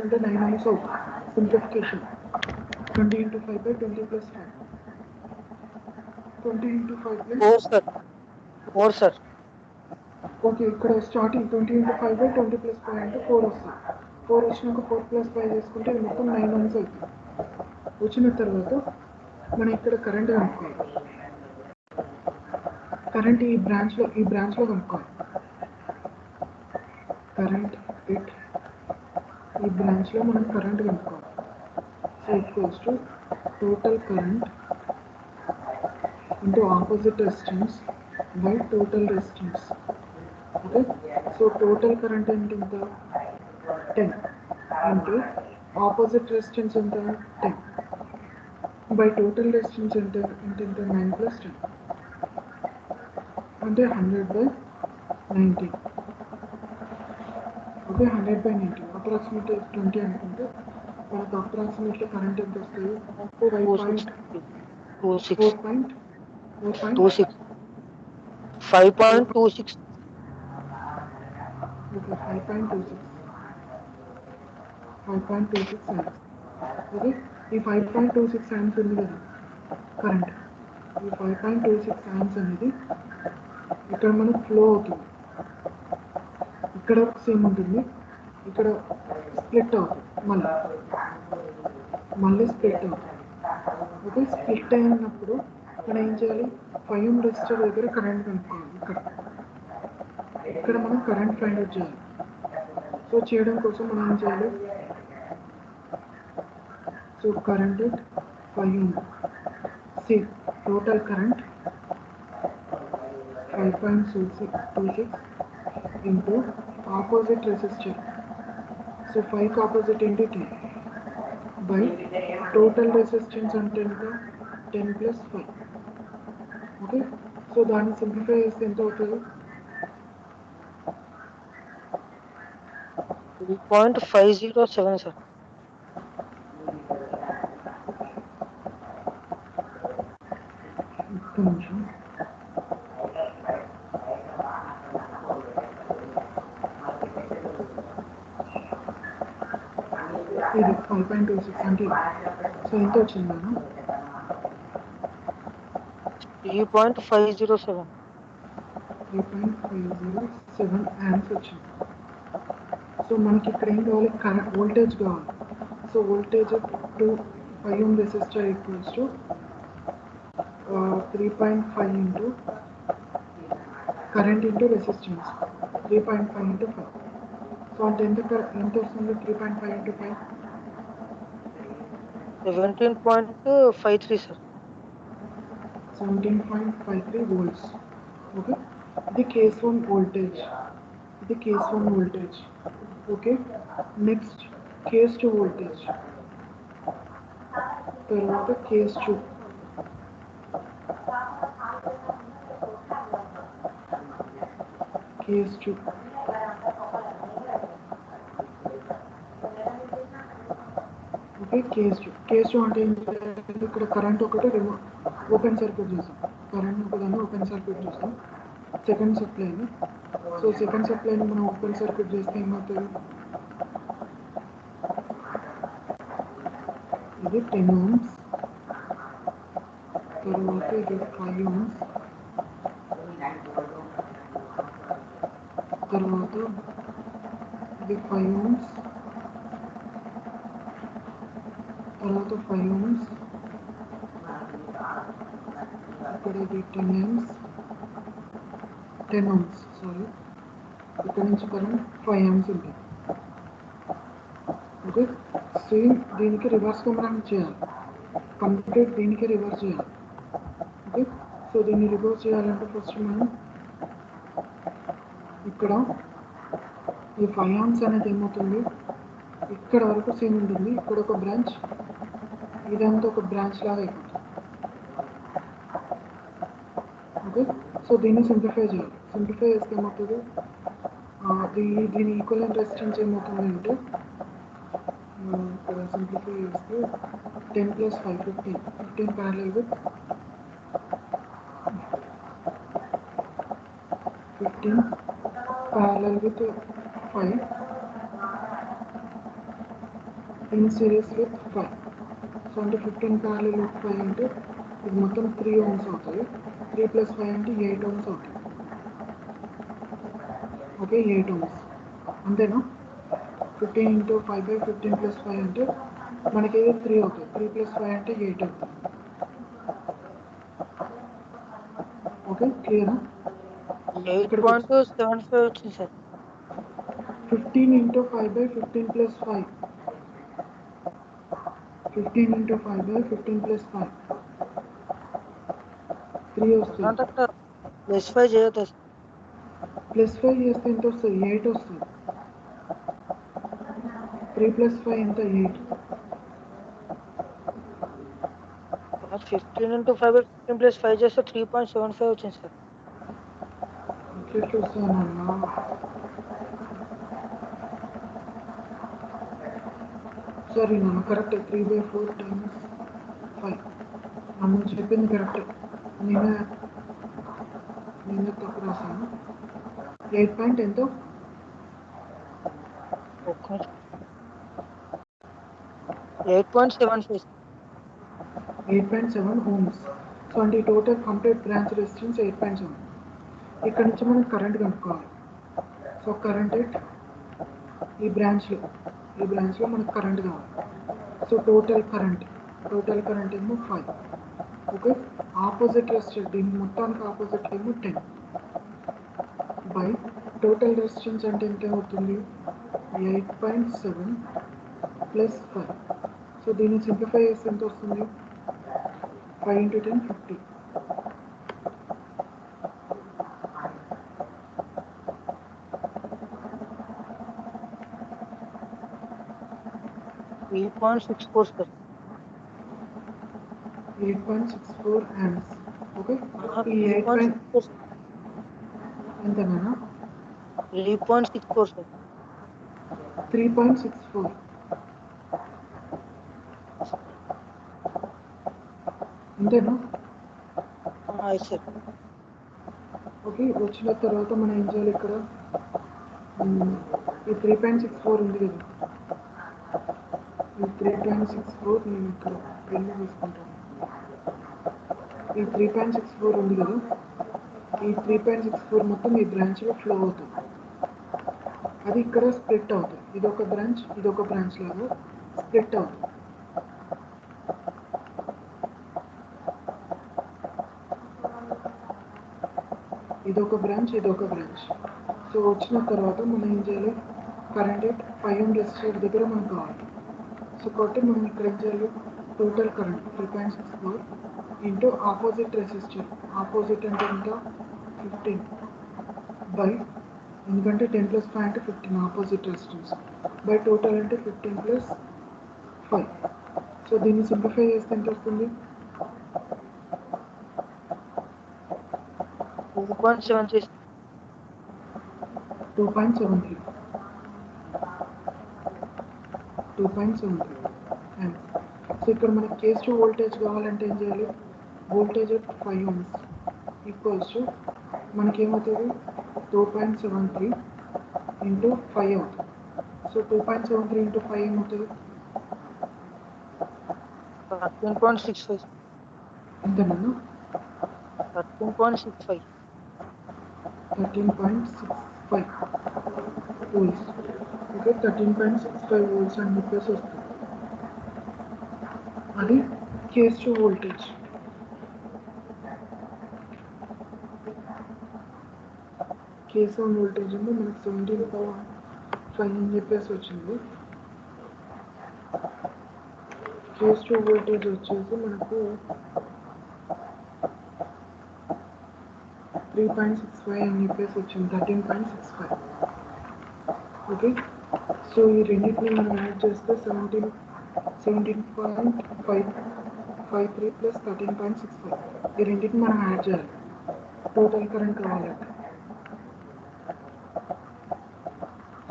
Speaker 1: అంటే 9 ohms అవుతుంది. Simplification 20 into 5/20 plus 5. 20 into 5 plus
Speaker 2: 4 sir.
Speaker 1: Okay, ఇక్కడ స్టార్టింగ్ 20 into 5/20 plus 5 అంటే 4 వస్తుంది. 4 వచ్చినాక 4 plus 5 చేసుకుంటే ఇది మొత్తం 9 ohms అవుతుంది. వచ్చిన తర్వాత మనం ఇక్కడ కరెంట్ కనుక్కోవాలి. కరెంట్ ఈ బ్రాంచ్లో కనుక్కోవాలి. కరెంట్ ఈ బ్రాంచ్లో మనం కరెంట్ కనుక్కోవాలి. So equals to total current into opposite resistance by total resistance. Okay, so total current ఎంత? 10 ఇంటూ ఆపోజిట్ రెసిస్టెన్స్ ఎంత? 10 బై టోటల్ రెసిస్టెన్స్ ఎంత? 9 + 10 అంటే 100/90. ఓకే, 100/90 అప్రాక్సిమేట్లీ 20 అనుకుంటే మనకు అప్రాక్సిమేట్లీ కరెంట్ ఎంత వస్తుంది?
Speaker 2: 4.26
Speaker 1: 5.26. Okay, 5.26 amps. ఓకే, ఈ 5.26 amps ఉంది కదా కరెంట్, ఈ 5.26 amps అనేది ఇక్కడ మనకు ఫ్లో అవుతుంది. ఇక్కడ వరకు సేమ్ ఉంటుంది, ఇక్కడ స్ప్లిట్ అవుతుంది, మళ్ళీ స్ప్లిట్ అవుతుంది. ఓకే, స్ప్లిట్ అయినప్పుడు మనం ఏం చేయాలి, 5 ohm రెసిస్టర్ దగ్గర కరెంట్ కనుక్కోవాలి. ఇక్కడ మనం కరెంట్ ఫైండ్ అవుట్ చేయాలి. సో చేయడం కోసం మనం ఏం చేయాలి, సో కరెంట్ 5 ohm, సి total current 5.26 into opposite resistor. So 5 opposite into 10 by total resistance అంటే ఎంత, 10 plus 5. ఓకే, సో దాన్ని సింప్లిఫై చేస్తే ఎంత అవుతుంది,
Speaker 2: 3.507 సార్.
Speaker 1: ఒక్క నిమిషం. ఇది 5.26 అంటే సో ఎంత వచ్చింది మేడం,
Speaker 2: 3.507.
Speaker 1: 3.507 amps వచ్చింది. సో మనకి ఇక్కడ ఏం కావాలి, కరెంట్ వోల్టేజ్ కావాలి. So voltage to 5 ohm resistor equals to 3.5 into current into resistance, 3.5 into 5. So అంటే ఎంత వస్తుంది, 3.5 into 5,
Speaker 2: 17.53 సార్.
Speaker 1: 17.53 volts. ఓకే, ఇది కేస్ 1 వోల్టేజ్, ఇది case 1 voltage. Okay, next case 2 voltage, తర్వాత కేస్ 2, కేస్ 2. ఓకే, కేస్ 2 అంటే ఇక్కడ current ఒకటి ఓపెన్ సర్క్యూట్ చేస్తాం, కరెంట్ ఒకదాన్ని ఓపెన్ సర్క్యూట్ చేస్తాం, సెకండ్ సప్లైని. సో సెకండ్ సప్లైని మనం ఓపెన్ సర్క్యూట్ చేస్తే ఏమవుతుంది, ఇది 10 ohms, తర్వాత ఇది 5 ohms, తర్వాత ఇది 5 ohms, తర్వాత 5 ohms, ఇక్కడ ఇది 10 ohms, 10 ohms సారీ, ఇక్కడ నుంచి కరెంట్ 5 amps ఉంటుంది. ఓకే, సేమ్ దీనికి రివర్స్ మనం చేయాలి, కంప్లీట్ దీనికి రివర్స్ చేయాలి. ఓకే, సో దీన్ని రివర్స్ చేయాలంటే ఫస్ట్ మనం ఇక్కడ ఈ 5 amps అనేది ఏమవుతుంది, ఇక్కడ వరకు సేమ్ ఉంటుంది, ఇక్కడ ఒక బ్రాంచ్, ఇదంతా ఒక బ్రాంచ్ లాగా అయిపోతుంది. ఓకే, సో దీన్ని సింప్లిఫై చేయాలి, సింప్లిఫై చేస్తే ఏమవుతుంది, దీని ఈక్వలెంట్ రెసిస్టెన్స్ ఏమవుతుంది అంటే ఇక్కడ సింప్లిఫై చేస్తే 10 plus 5, 15 parallel with 15 parallel with 5 in series with 5. So అంటే 15 parallel with 5 అంటే ఇది మొత్తం 3 ohms అవుతుంది, 3 plus 5 అంటే 8 ohms అవుతుంది. ఓకే, 8 ohms అంతేనా, 15 into 5 by 15 plus 5 అంటే మనకి ఏదో 3 అవుతుంది, 3 plus 5 అంటే 8 అవుతుంది. ఓకే, క్లియరా,
Speaker 2: 8.75 వచ్చింది sir.
Speaker 1: 15 into 5 by 15 plus 5, 15 into 5 by 15 plus 5, 3 వస్తుంది.
Speaker 2: అంటే అక్కడ +5 చేయొద్దు సార్.
Speaker 1: ప్లస్ 5 చేస్తే ఎంత వస్తుంది, 8 వస్తుంది. 3 plus 5 ఎంత, 8.
Speaker 2: 15 into 5 by 15 plus 5 చేస్తే 3.75 వచ్చింది సార్.
Speaker 1: ఎట్లా వస్తానన్నా, సారీ నాన్న, కరెక్ట్, 3/4 times 5, నన్ను చెప్పింది కరెక్ట్, నేనే తప్పు రాశాను. 8 పాయింట్ ఎంతో,
Speaker 2: 8.75.
Speaker 1: 8.7 ohms. సో అంటే ఈ టోటల్ కంప్లీట్ బ్రాంచ్ రెసిస్టెన్స్ 8.7. ఇక్కడ నుంచి మనం కరెంట్ కనుక్కోవాలి. సో కరెంట్ ఎట్ ఈ బ్రాంచ్లో మనకు కరెంట్ కావాలి. సో టోటల్ కరెంట్ ఏమో 5. ఓకే, ఆపోజిట్ రెసిస్టెన్స్ దీని మొత్తానికి ఆపోజిట్ ఏమో 10 బై టోటల్ రెసిస్టెన్స్ అంటే ఎంత అవుతుంది 8.7 ప్లస్ 5. సో దీన్ని సింప్లిఫై చేస్తే ఎంత వస్తుంది 5 into 10 50.
Speaker 2: $3.64 sir.
Speaker 1: 8.64 amps. ఓకే, ఈ
Speaker 2: 3.64 sir.
Speaker 1: ఎంతనా
Speaker 2: 3.64 sir.
Speaker 1: 3.64 అంతేనా.
Speaker 2: Yes sir.
Speaker 1: ఓకే, వచ్చిన తర్వాత మనం ఏం చేయాలి ఇక్కడ ఈ 3.64 ఉంది కదా, ఈ 3.64 నేను ఇక్కడ పెన్ను తీసుకుంటాను. ఈ 3.64 ఉంది కదా, ఈ 3.64 మొత్తం ఈ బ్రాంచ్లో ఫ్లో అవుతుంది. అది ఇక్కడ స్ప్లిట్ అవుతుంది. ఇదొక బ్రాంచ్ లాగా స్ప్లిట్ అవుతుంది. ఇదొక బ్రాంచ్. సో వచ్చిన తర్వాత మనం ఏం చేయాలి కరెంట్ 5 ohm రెసిస్టర్ దగ్గర మనకు కావాలి. సో కాబట్టి మనం ఇక్కడ ఏం చేయాలి total current 3.64 into opposite resistor. Opposite అంటే ఎంత 15 బై, ఎందుకంటే 10 + 5 అంటే 15 ఆపోజిట్ రెసిస్టెన్స్ బై టోటల్ అంటే 15 + 5. సో దీన్ని సింప్లిఫై చేస్తే ఎంత వస్తుంది
Speaker 2: 2.73 sir.
Speaker 1: 2.73 అండ్ సో ఇక్కడ మనకి కేస్ టు వోల్టేజ్ కావాలంటే ఏం చేయాలి voltage at 5 ohms equals to మనకేమవుతుంది 2.73 ఇంటూ 5 అవుతుంది. సో 2.73 ఇంటూ 5 ఏమవుతుంది
Speaker 2: 13.65 sir.
Speaker 1: ఎంతనన్నా
Speaker 2: 13.65.
Speaker 1: 13.65 వోల్ట్స్. ఓకే, 13.65 వోల్ట్స్ అని చెప్పేసి వస్తుంది. అది case two voltage. Case on voltage అంటే మనకు 17.5 అని చెప్పేసి వచ్చింది. కేస్ టు వోల్టేజ్ వచ్చేసి మనకు 3.65 అని చెప్పేసి వచ్చింది 13.65. ఓకే, సో ఈ రెండింటిని మనం యాడ్ చేస్తే 17.553 ప్లస్ 13.65 ఈ రెండింటిని మనం యాడ్ చేయాలి టోటల్ కరెంట్ కావాలంటే.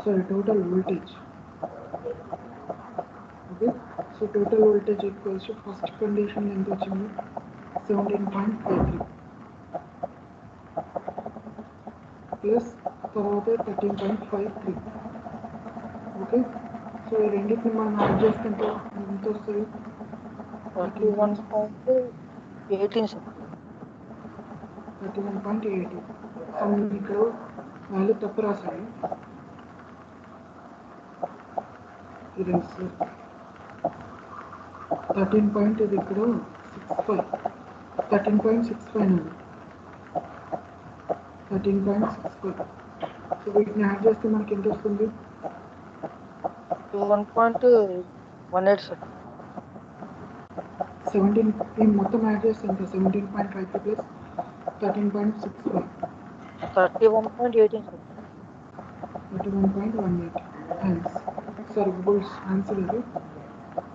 Speaker 1: So total voltage. Okay, so total voltage equals to first condition ఎంత వచ్చింది 17.53 ప్లస్ తర్వాత 13.53. ఓకే, సో ఈ రెండింటిని మనం యాడ్ చేస్తుంటే ఎంత వస్తుంది
Speaker 2: 31.18 sir.
Speaker 1: 31.80. సో నేను ఇక్కడ వాల్యూ తప్పు రాశాను. ఇది 13 ఇది ఇక్కడ 65 13.65 అండి 13.65. సో వీటిని యాడ్ చేస్తే మనకి ఎంత వస్తుంది
Speaker 2: 21.18 sir.
Speaker 1: 17 ఈ మొత్తం యాడ్ చేస్తే ఎంత 17.53 plus 13.65
Speaker 2: 31.18 sir.
Speaker 1: 31.18 amps. Sorry volts, answer ఇది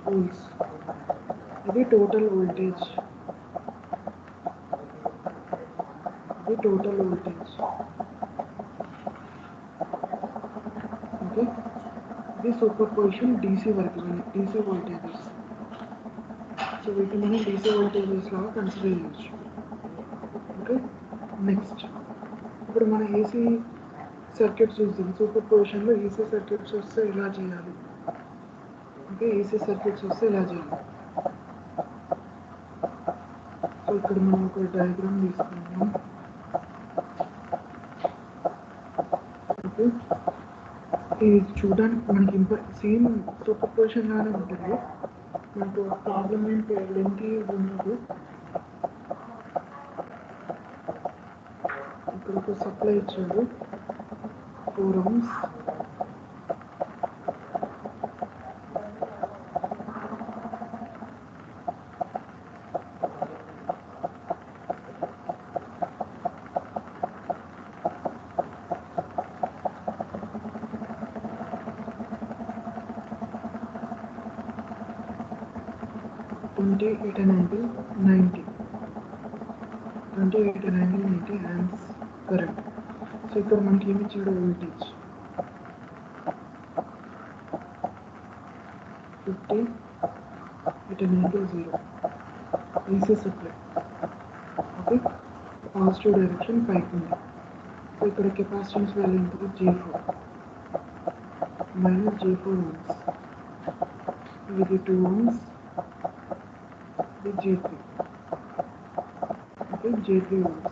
Speaker 1: వోల్ట్స్. ఇది టోటల్ వోల్టేజ్. ఓకే, ఇది సూపర్ పొజిషన్ డీసీ వరకు డీసీ వోల్టేజెస్. సో వీటిని మనం డీసీ వోల్టేజెస్ లాగా కన్సిడర్ చేయొచ్చు. ఓకే, నెక్స్ట్ ఇప్పుడు మన ఏసీ సర్క్యూట్స్ చూద్దాం. సూపర్ పొజిషన్లో ఏసీ సర్క్యూట్స్ వస్తే ఎలా చేయాలి. ఓకే, ఏసీ సర్క్యూట్స్ వస్తే ఎలా చేయాలి. సో ఇక్కడ మనం ఒక డయాగ్రామ్ తీసుకున్నాం. ఓకే, ఇది చూడడానికి మనకి సేమ్ సూపర్ పొజిషన్ లానే ఉంటుంది. మనకు ప్రాబ్లం ఏంటి, లెంత్ ఉండదు. ఇక్కడ ఒక సప్లై ఇచ్చాడు 4 ohms. At an angle 90, 28 at an angle 90 amps current. So ఇక్కడ మనకి ఏమి ఇచ్చాడు, voltage 50 at an angle 0, AC supply. Okay, positive direction పైకి ఉంది. సో ఇక్కడ కెపాసిటెన్స్ వాల్యూ ఉంటుంది J4 మైనస్ J4 ohms. ఇది 2 ohms, ఇది J3. Okay, J3 ohms.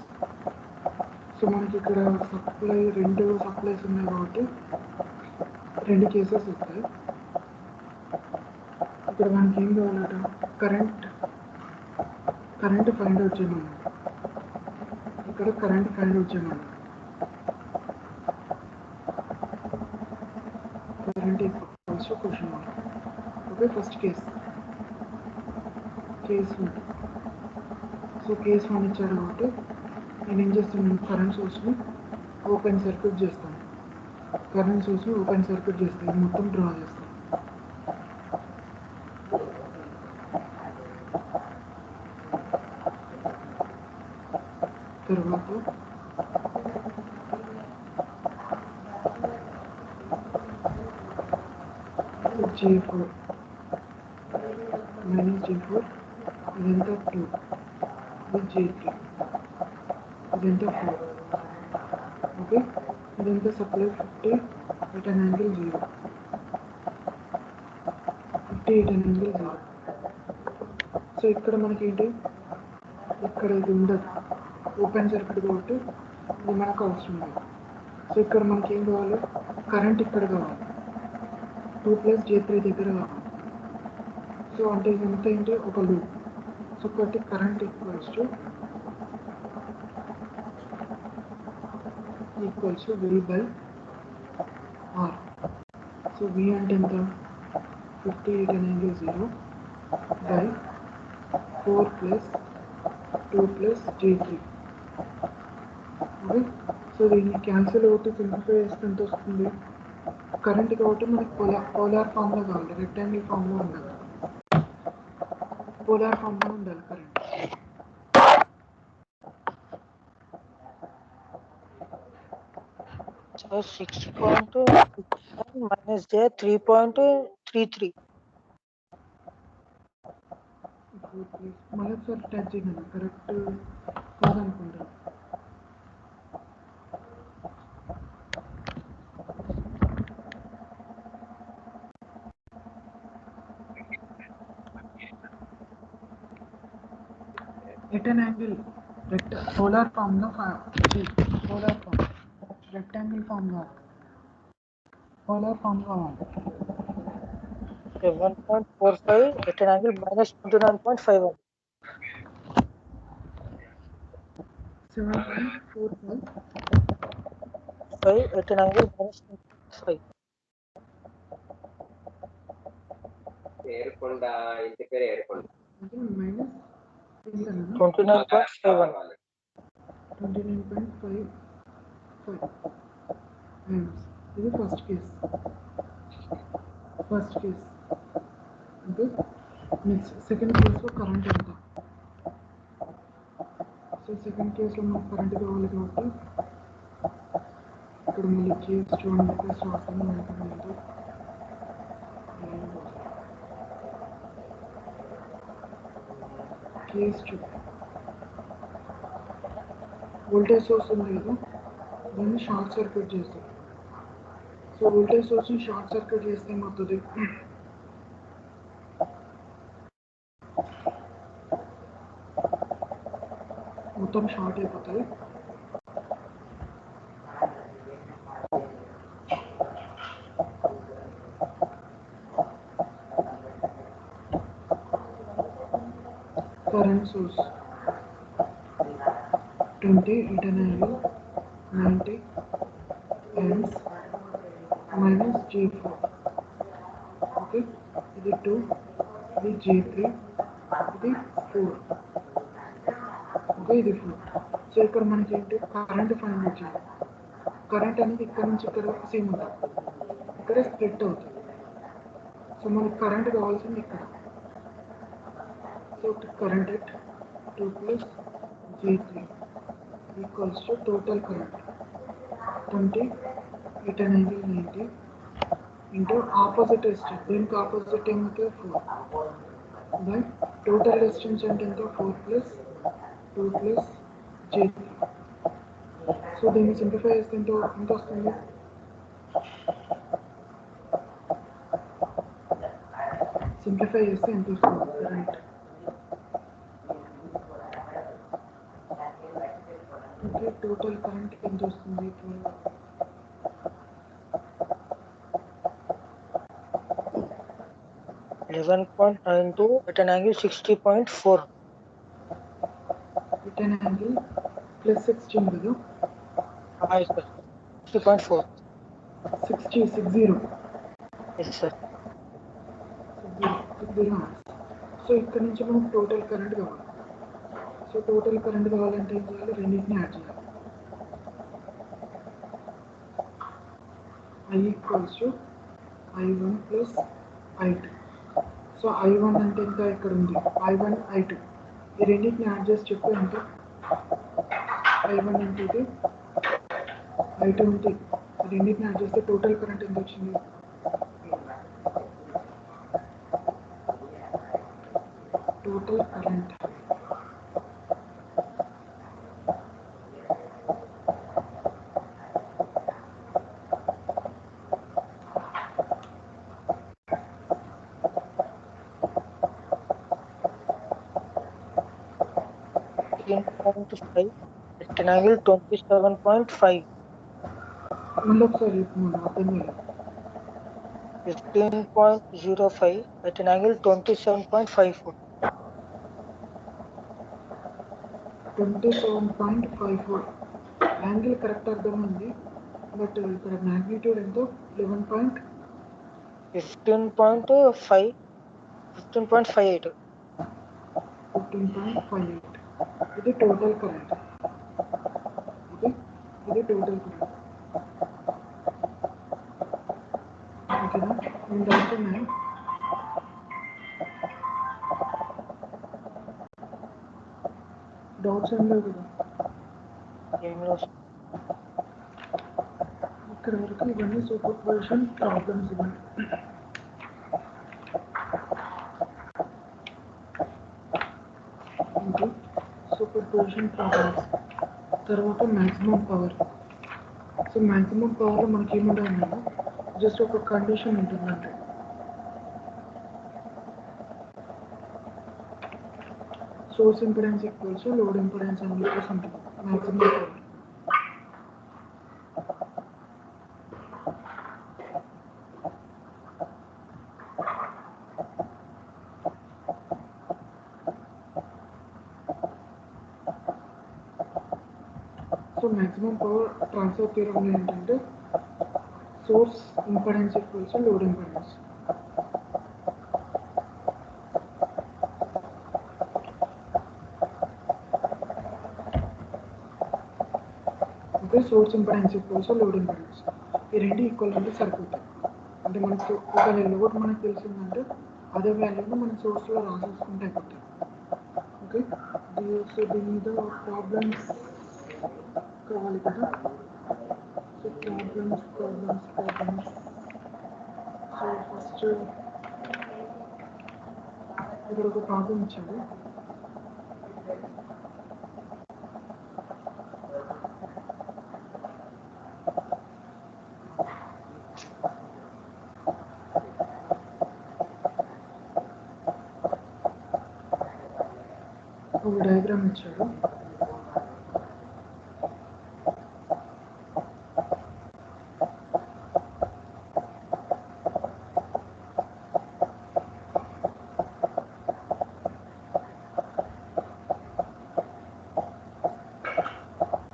Speaker 1: So మనకి ఇక్కడ సప్లై, 2 సప్లైస్ ఉన్నాయి కాబట్టి 2 కేసెస్ వస్తాయి. ఇక్కడ మనకి ఏం కావాలట, కరెంట్ ఫైండ్ అవుట్ చేయమన్నాడు. ఇక్కడ కరెంట్ ఫైండ్ అవుట్ చేయమన్నాడు. Current equals to question mark. Okay, first case 1. So case 1 ఇచ్చాడు కాబట్టి నేను ఏం చేస్తున్నాను, కరెంట్ సోర్స్ని ఓపెన్ సర్క్యూట్ చేస్తాను. ఇది మొత్తం డ్రా చేస్తాను. తర్వాత J4 మైనస్ J4, ఇదంతా 2, ఇది J3, ఇదంతా 4. ఓకే, ఇదంతా supply 50 at an angle 0, 50 at an angle 0. So ఇక్కడ మనకి ఏంటి, ఇక్కడ ఇది ఉండదు, ఓపెన్ సర్క్యూట్ కాబట్టి ఇది మనకు అవసరం లేదు. సో ఇక్కడ మనకి ఏం కావాలి, కరెంట్ ఇక్కడ కావాలి, 2 + J3 దగ్గర కావాలి. సో అంటే ఇదంతా ఏంటి, ఒక లూప్. సో కాబట్టి current equals to V by R. So V అంటే ఎంత, 50 at an angle 0 by 4 + 2 + J3. Okay, so దీన్ని క్యాన్సిల్ అవుతూ సింప్లిఫై చేస్తే ఎంత వస్తుంది, కరెంట్ కాబట్టి మనకి పోలార్ ఫామ్లో కావాలి, రెక్టాంగిల్ ఫామ్లో ఉండాలి, పోలార్ ఫామ్లో ఉండాలి కరెంట్.
Speaker 2: So 6.59 minus J 3.33.
Speaker 1: మళ్ళీ ఒకసారి టచ్ చేయండి, correct కాదనుకుంటా. At an angle, polar form లో polar form, rectangle form కావాలి, polar form కావాలి.
Speaker 2: Okay, 1.45 at an angle minus 29.51.
Speaker 1: 7.45
Speaker 2: at an angle minus 5.
Speaker 3: ఏర్కొండ, ఇంటి పేరు ఏర్కొండ.
Speaker 1: అంటే మైనస్
Speaker 2: 29.51.
Speaker 1: 29.55. ఇది ఫస్ట్ కేస్. అంటే నెక్స్ట్ సెకండ్ కేసులో కరెంట్ ఎంత. సో సెకండ్ కేసులో మనకు కరెంట్ కావాలి కాబట్టి ఇక్కడ మళ్ళీ కేస్ 2 అని చెప్పేసి రాస్తాను. కేస్ 2 వోల్టేజ్ సోర్స్ ఉంది కదా, దాన్ని షార్ట్ సర్క్యూట్ చేస్తాం. సో వోల్టేజ్ సోర్స్ని షార్ట్ సర్క్యూట్ చేస్తే ఏమవుతుంది, మొత్తం షార్ట్ అయిపోతుంది. Current source 20 return angle 90 amps minus J4. Okay, ఇది 2, ఇది J3, ఇది 4. ఓకే, ఇది 4. సో ఇక్కడ మనకి ఏంటి కరెంట్ ఫైండ్ వచ్చింది. కరెంట్ అనేది ఇక్కడ నుంచి ఇక్కడ వరకు సేమ్ ఉంటుంది, ఇక్కడ స్ప్లిట్ అవుతుంది. సో మనకి కరెంట్ కావాల్సింది ఇక్కడ. So current at 2 plus J3 equals to total current 20 return angle 90 into opposite resistance. దీనికి opposite ఏమంటే 4 by total resistance అంటే ఎంత 4 plus 2 plus J3. సో దీన్ని సింప్లిఫై చేస్తే ఎంత వస్తుంది? సింప్లిఫై చేస్తే ఎంత వస్తుంది కరెంట్? ఓకే, టోటల్ కరెంట్ ఎంత వస్తుంది?
Speaker 2: 11.92 at an angle 60.4.
Speaker 1: Return angle plus 16 కదా,
Speaker 2: Yes, sir. 60.4.
Speaker 1: 60.
Speaker 2: Yes, sir.
Speaker 1: 60 so ఇక్కడ నుంచి మనకు టోటల్ కరెంట్ కావాలి. సో టోటల్ కరెంట్ కావాలంటే ఏం చేయాలి? రెండింటిని యాడ్ చేయాలి. I equals to I1 plus I2. So I1 అంటే ఎంత? ఇక్కడ ఉంది I1 I2. ఈ రెండింటిని యాడ్ చేసి చెప్పు ఎంత? I1 అంటే ఇది, I2 అంటే ఈ రెండింటిని యాడ్ చేస్తే టోటల్ కరెంట్ ఎంత వచ్చింది? Total current
Speaker 2: at an angle 27.5.
Speaker 1: మళ్ళీ ఒకసారి చెప్పమన్నా, అర్థం కాలేదు.
Speaker 2: 15.05 at an angle 27.54.
Speaker 1: 27.54 angle correct అర్థమైంది, బట్ ఇక్కడ మ్యాగ్నిట్యూడ్ ఎంతో 11.58.
Speaker 2: 15.58.
Speaker 1: ఇది టోటల్ కరెంట్. ఇది టోటల్ కరెంట్. ఓకేనా? నేను డౌట్స్ ఉన్నాయా? డౌట్స్ ఏం లేవు కదా? ఇక్కడ వరకు ఇవన్నీ సూపర్ పొజిషన్ ప్రాబ్లమ్స్ ఇవన్నీ. ఇంకా సూపర్ పొజిషన్ ప్రాబ్లమ్స్ తర్వాత మ్యాక్సిమం పవర్. సో మ్యాక్సిమం పవర్లో మనకి ఏముంటుందంటే జస్ట్ ఒక కండిషన్ ఉంటుందంటే source impedance equals load impedance అని చెప్పేసి ఉంటుంది maximum power. So maximum power transfer థియరంలో ఏంటంటే source impedance equals load impedance. Okay, source impedance equals load impedance ఈ రెండు ఈక్వల్ అంటే సరిపోతాయి. అంటే మనకు ఒక లోడ్ మనకు తెలిసిందంటే అదే వాల్యూని మన సోర్స్లో రాసేసుకుంటే అయిపోతాయి. ఓకే, సో దీని మీద ప్రాబ్లమ్స్ కావాలి కదా. So problems. సో ఫస్ట్ ఇక్కడ ఒక ప్రాబ్లం ఇచ్చాడు. ఒక డయాగ్రామ్ ఇచ్చాడు.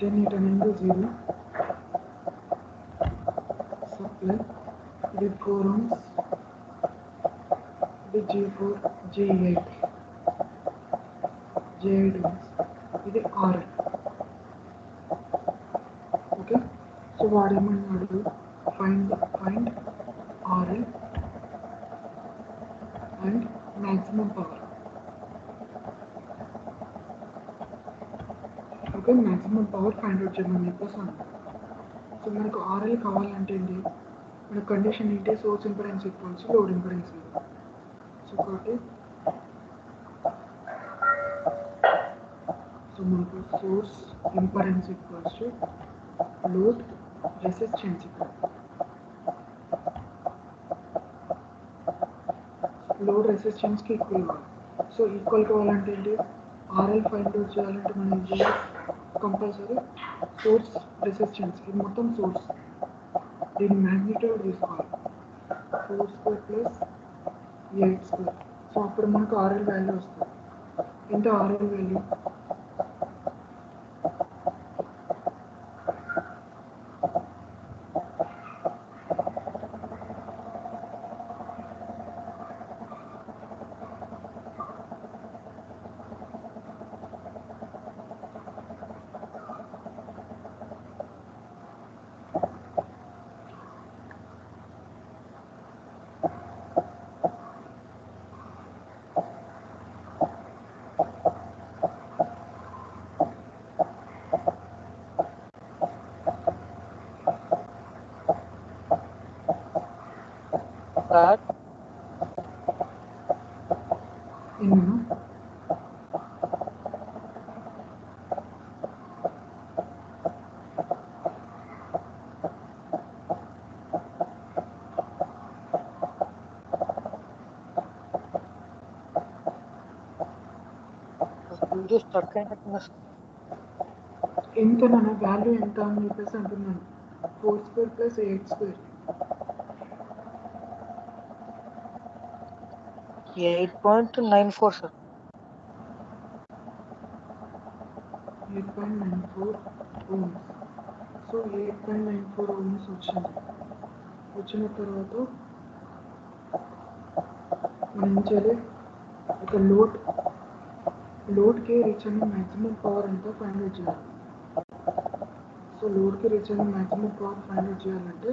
Speaker 1: 10 8 angle 0 supply ఇది 4 ohms ఇది G4 G8 ohms ఇది RL ఓకే సో వాడేమన్నాడు find RL and maximum power okay maximum power find out చేయమని చెప్పేసి అన్నాడు సో మనకు RL కావాలంటే ఏంటి మన కండిషన్ ఏంటి source impedance equals load impedance so కాబట్టి సో మనకు source impedance equals to load resistance load రెసిస్టెన్స్కి ఈక్వల్ కావాలి సో ఈక్వల్ కావాలంటే ఏంటి RL ఫైండ్ అవుట్ చేయాలంటే మనం ఏం చేయాలి కంపల్సరీ సోర్స్ రెసిస్టెన్స్ ఇది మొత్తం సోర్స్ దీని మ్యాగ్నిట్యూడ్ తీసుకోవాలి 4² ప్లస్ 8². సో అప్పుడు మనకు RL వాల్యూ వస్తుంది ఎంత RL వాల్యూ
Speaker 2: సార్
Speaker 1: ఎన్నో
Speaker 2: వీడియో స్టక్ అయినట్టున్నా సార్
Speaker 1: ఎంత నా వాల్యూ ఎంత అని చెప్పేసి అంటున్నాను 4² plus 8².
Speaker 2: 8.94 sir
Speaker 1: 8.94 ohms. So 8.94 ohms వచ్చిన తర్వాత మనం ఏం చేయాలి ఒక లోడ్కి రీచ్ అయిన మ్యాక్సిమం పవర్ ఎంత ఫైండ్ అవుట్ చేయాలి సో లోడ్కి రీచ్ అయిన మ్యాక్సిమం పవర్ ఫైండ్ అవుట్ చేయాలంటే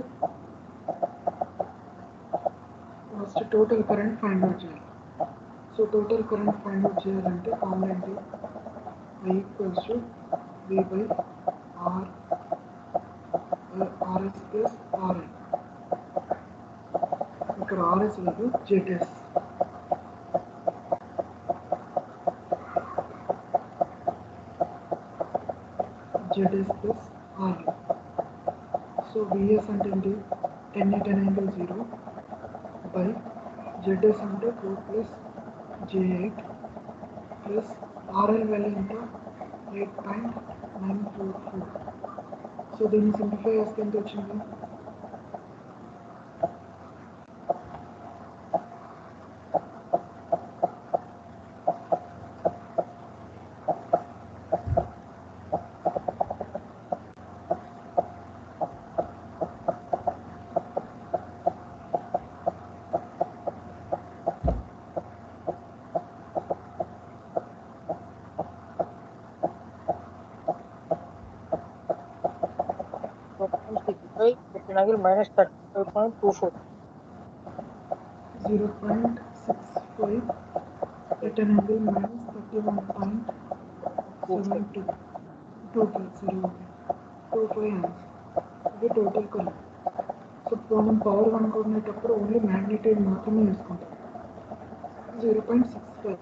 Speaker 1: first total current find out చేయాలి so total current find out చేయాలంటే ఫార్ములా ఏంటి I equals to V by RS plus RL. ఇక్కడ RS లేదు ZS. ZS plus RL. So VS అంటే ఏంటి 10 8 angle 0 by ZS అంటే 4 plus J8 plus RL value ఎంత 8.944. So దీన్ని సింప్లిఫై చేస్తే ఎంత వచ్చింది
Speaker 2: 65 angle minus 35.24
Speaker 1: 0.65 at an angle minus 31.72 25 amps. ఇది టోటల్ కరెంట్ సో మనం పవర్ కనుక్కునేటప్పుడు ఓన్లీ మ్యాగ్నిట్యూడ్ మాత్రమే వేసుకుంటాం 0.65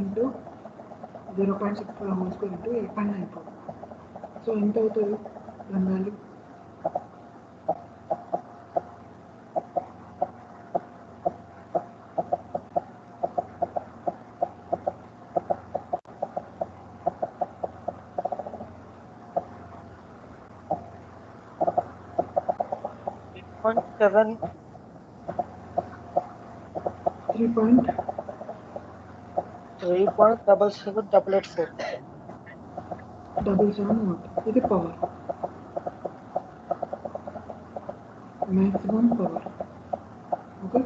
Speaker 1: into 0.65 whole square into 8.94. So ఎంత అవుతుంది దాని వాల్యూ
Speaker 2: 3.7
Speaker 1: 3.788
Speaker 2: 3.77884
Speaker 1: watt. ఇది పవర్, maximum power. Okay,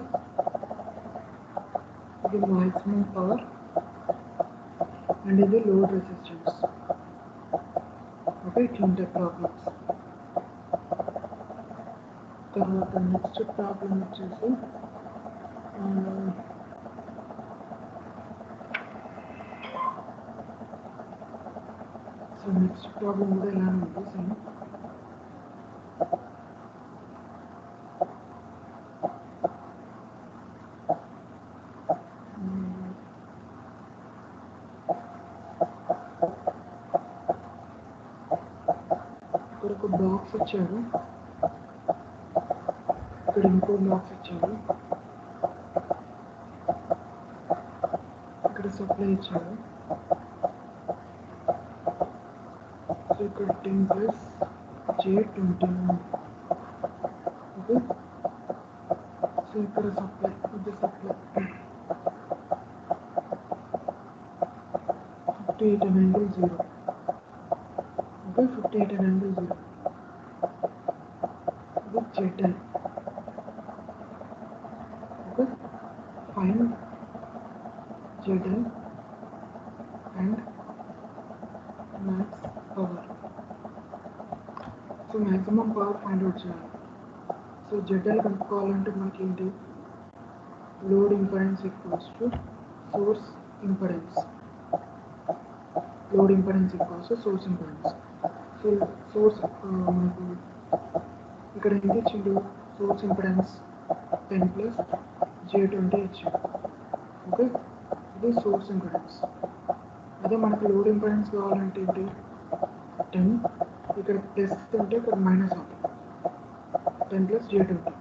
Speaker 1: ఇది maximum power and ఇది load resistance. Okay, ఇట్లుంటాయి ప్రాబ్లమ్స్. తర్వాత నెక్స్ట్ ప్రాబ్లం వచ్చేసి సో నెక్స్ట్ ప్రాబ్లం కూడా ఇలానే ఉంది సేమ్. ఇక్కడ ఒక బాక్స్ ఇచ్చాడు, ఇక్కడ ఇంకో బాక్స్ ఇచ్చాడు, ఇక్కడ సప్లై ఇచ్చాడు. సో ఇక్కడ 10 ప్లస్ J21. ఓకే, సో ఇక్కడ సప్లై, ఇది సప్లై 58 ∠0. ఓకే, 58 ∠0. ఇది ZL. Okay, find ZL and max power. So maximum power find out చేయాలి. సో ZL కనుక్కోవాలంటే మనకి ఏంటి, load impedance equals to source impedance. Load impedance equals to source impedance. So source మనకు ఇక్కడ ఎంత ఇచ్చిండు, source impedance 10 plus J20 ఇచ్చాడు. Okay, ఇది source impedance. అదే మనకు లోడ్ ఇంపెడెన్స్ కావాలంటే ఏంటి, 10, ఇక్కడ ప్లస్ ఉంటే ఇక్కడ మైనస్ అవుతుంది, 10 ప్లస్ J20.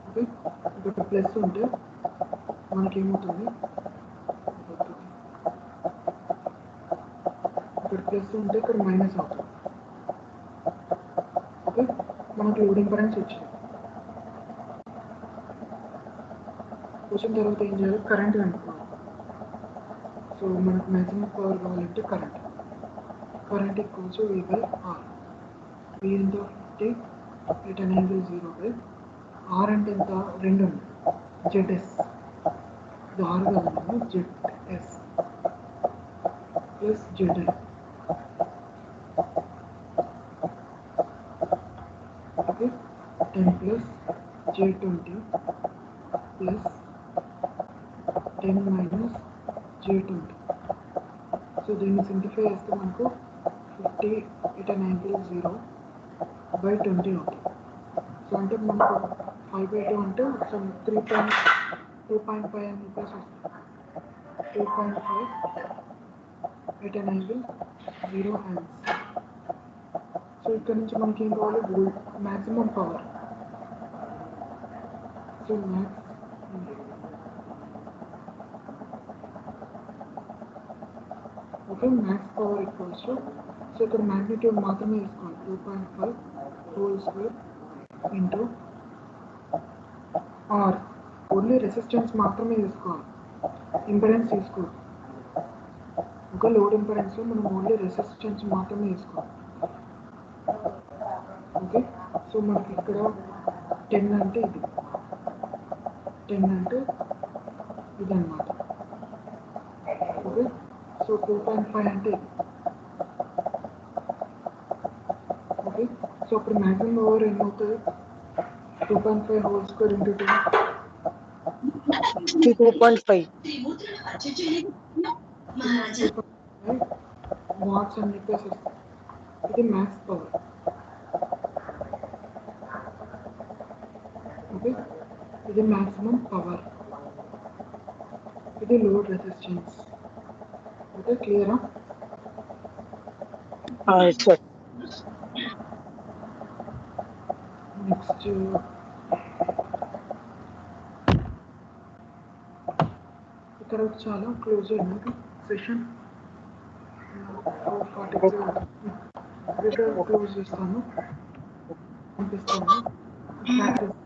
Speaker 1: ఓకే, ఇక్కడ ప్లస్ ఉంటే మనకేమవుతుంది, ఇక్కడ ప్లస్ ఉంటే ఇక్కడ మైనస్ అవుతుంది. ఓకే, మనకు లోడ్ ఇంపెడెన్స్ వచ్చింది. వచ్చిన తర్వాత ఏం చేయాలి, కరెంట్ కనుక్కోవాలి. సో మనకు మ్యాక్సిమం పవర్ కావాలంటే current equals to V/R. V ఎంత, 58 ∠0 బై R అంటే ఎంత, 2 ఉంది, ZS. ఇది R కాదు, ZS plus ZL. Okay, 10 plus J20 plus 10 minus J20. So దీన్ని సింప్లిఫై చేస్తే మనకు 58 ∠0 బై 20 అవుతుంది. సో అంటే మనకు 5/2 అంటే 2.5 అని చెప్పేసి వస్తుంది. 2.5 8 ∠0 amps. సో ఇక్కడ నుంచి మనకి ఏం కావాలి, maximum power. So okay, max power equals to, so ఇక్కడ మ్యాగ్నిట్యూడ్ మాత్రమే తీసుకోవాలి, 2.5 whole square into R. Only resistance మాత్రమే తీసుకోవాలి, ఇంపెడెన్స్ తీసుకోవాలి. ఒక లోడ్ ఇంపెడెన్స్లో మనం ఓన్లీ రెసిస్టెన్స్ మాత్రమే తీసుకోవాలి. ఓకే, సో మనకి ఇక్కడ 10 అంటే ఇది, 10 అంటే ఇది అన్నమాట. ఓకే, సో 2.5 అంటే ఇది. ఓకే, సో అప్పుడు మ్యాక్సిమం పవర్ ఏమవుతుంది, 2.5 హోల్ స్క్వేర్ ఇంటూ 10,
Speaker 2: 2.5
Speaker 1: వాట్స్ అని చెప్పేసి వస్తుంది. ఇది మ్యాక్స్ పవర్. ఓకే, ఇది మ్యాక్సిమం పవర్, ఇది లోడ్ రెసిస్టెన్స్. ఓకే, క్లియరా?
Speaker 2: సార్.
Speaker 1: నెక్స్ట్ ఇక్కడ చాలా క్లోజ్ అయినట్టు సెషన్ 4:42 ఇక్కడ క్లోజ్ చేస్తాను, పంపిస్తాను. ప్రాక్టీస్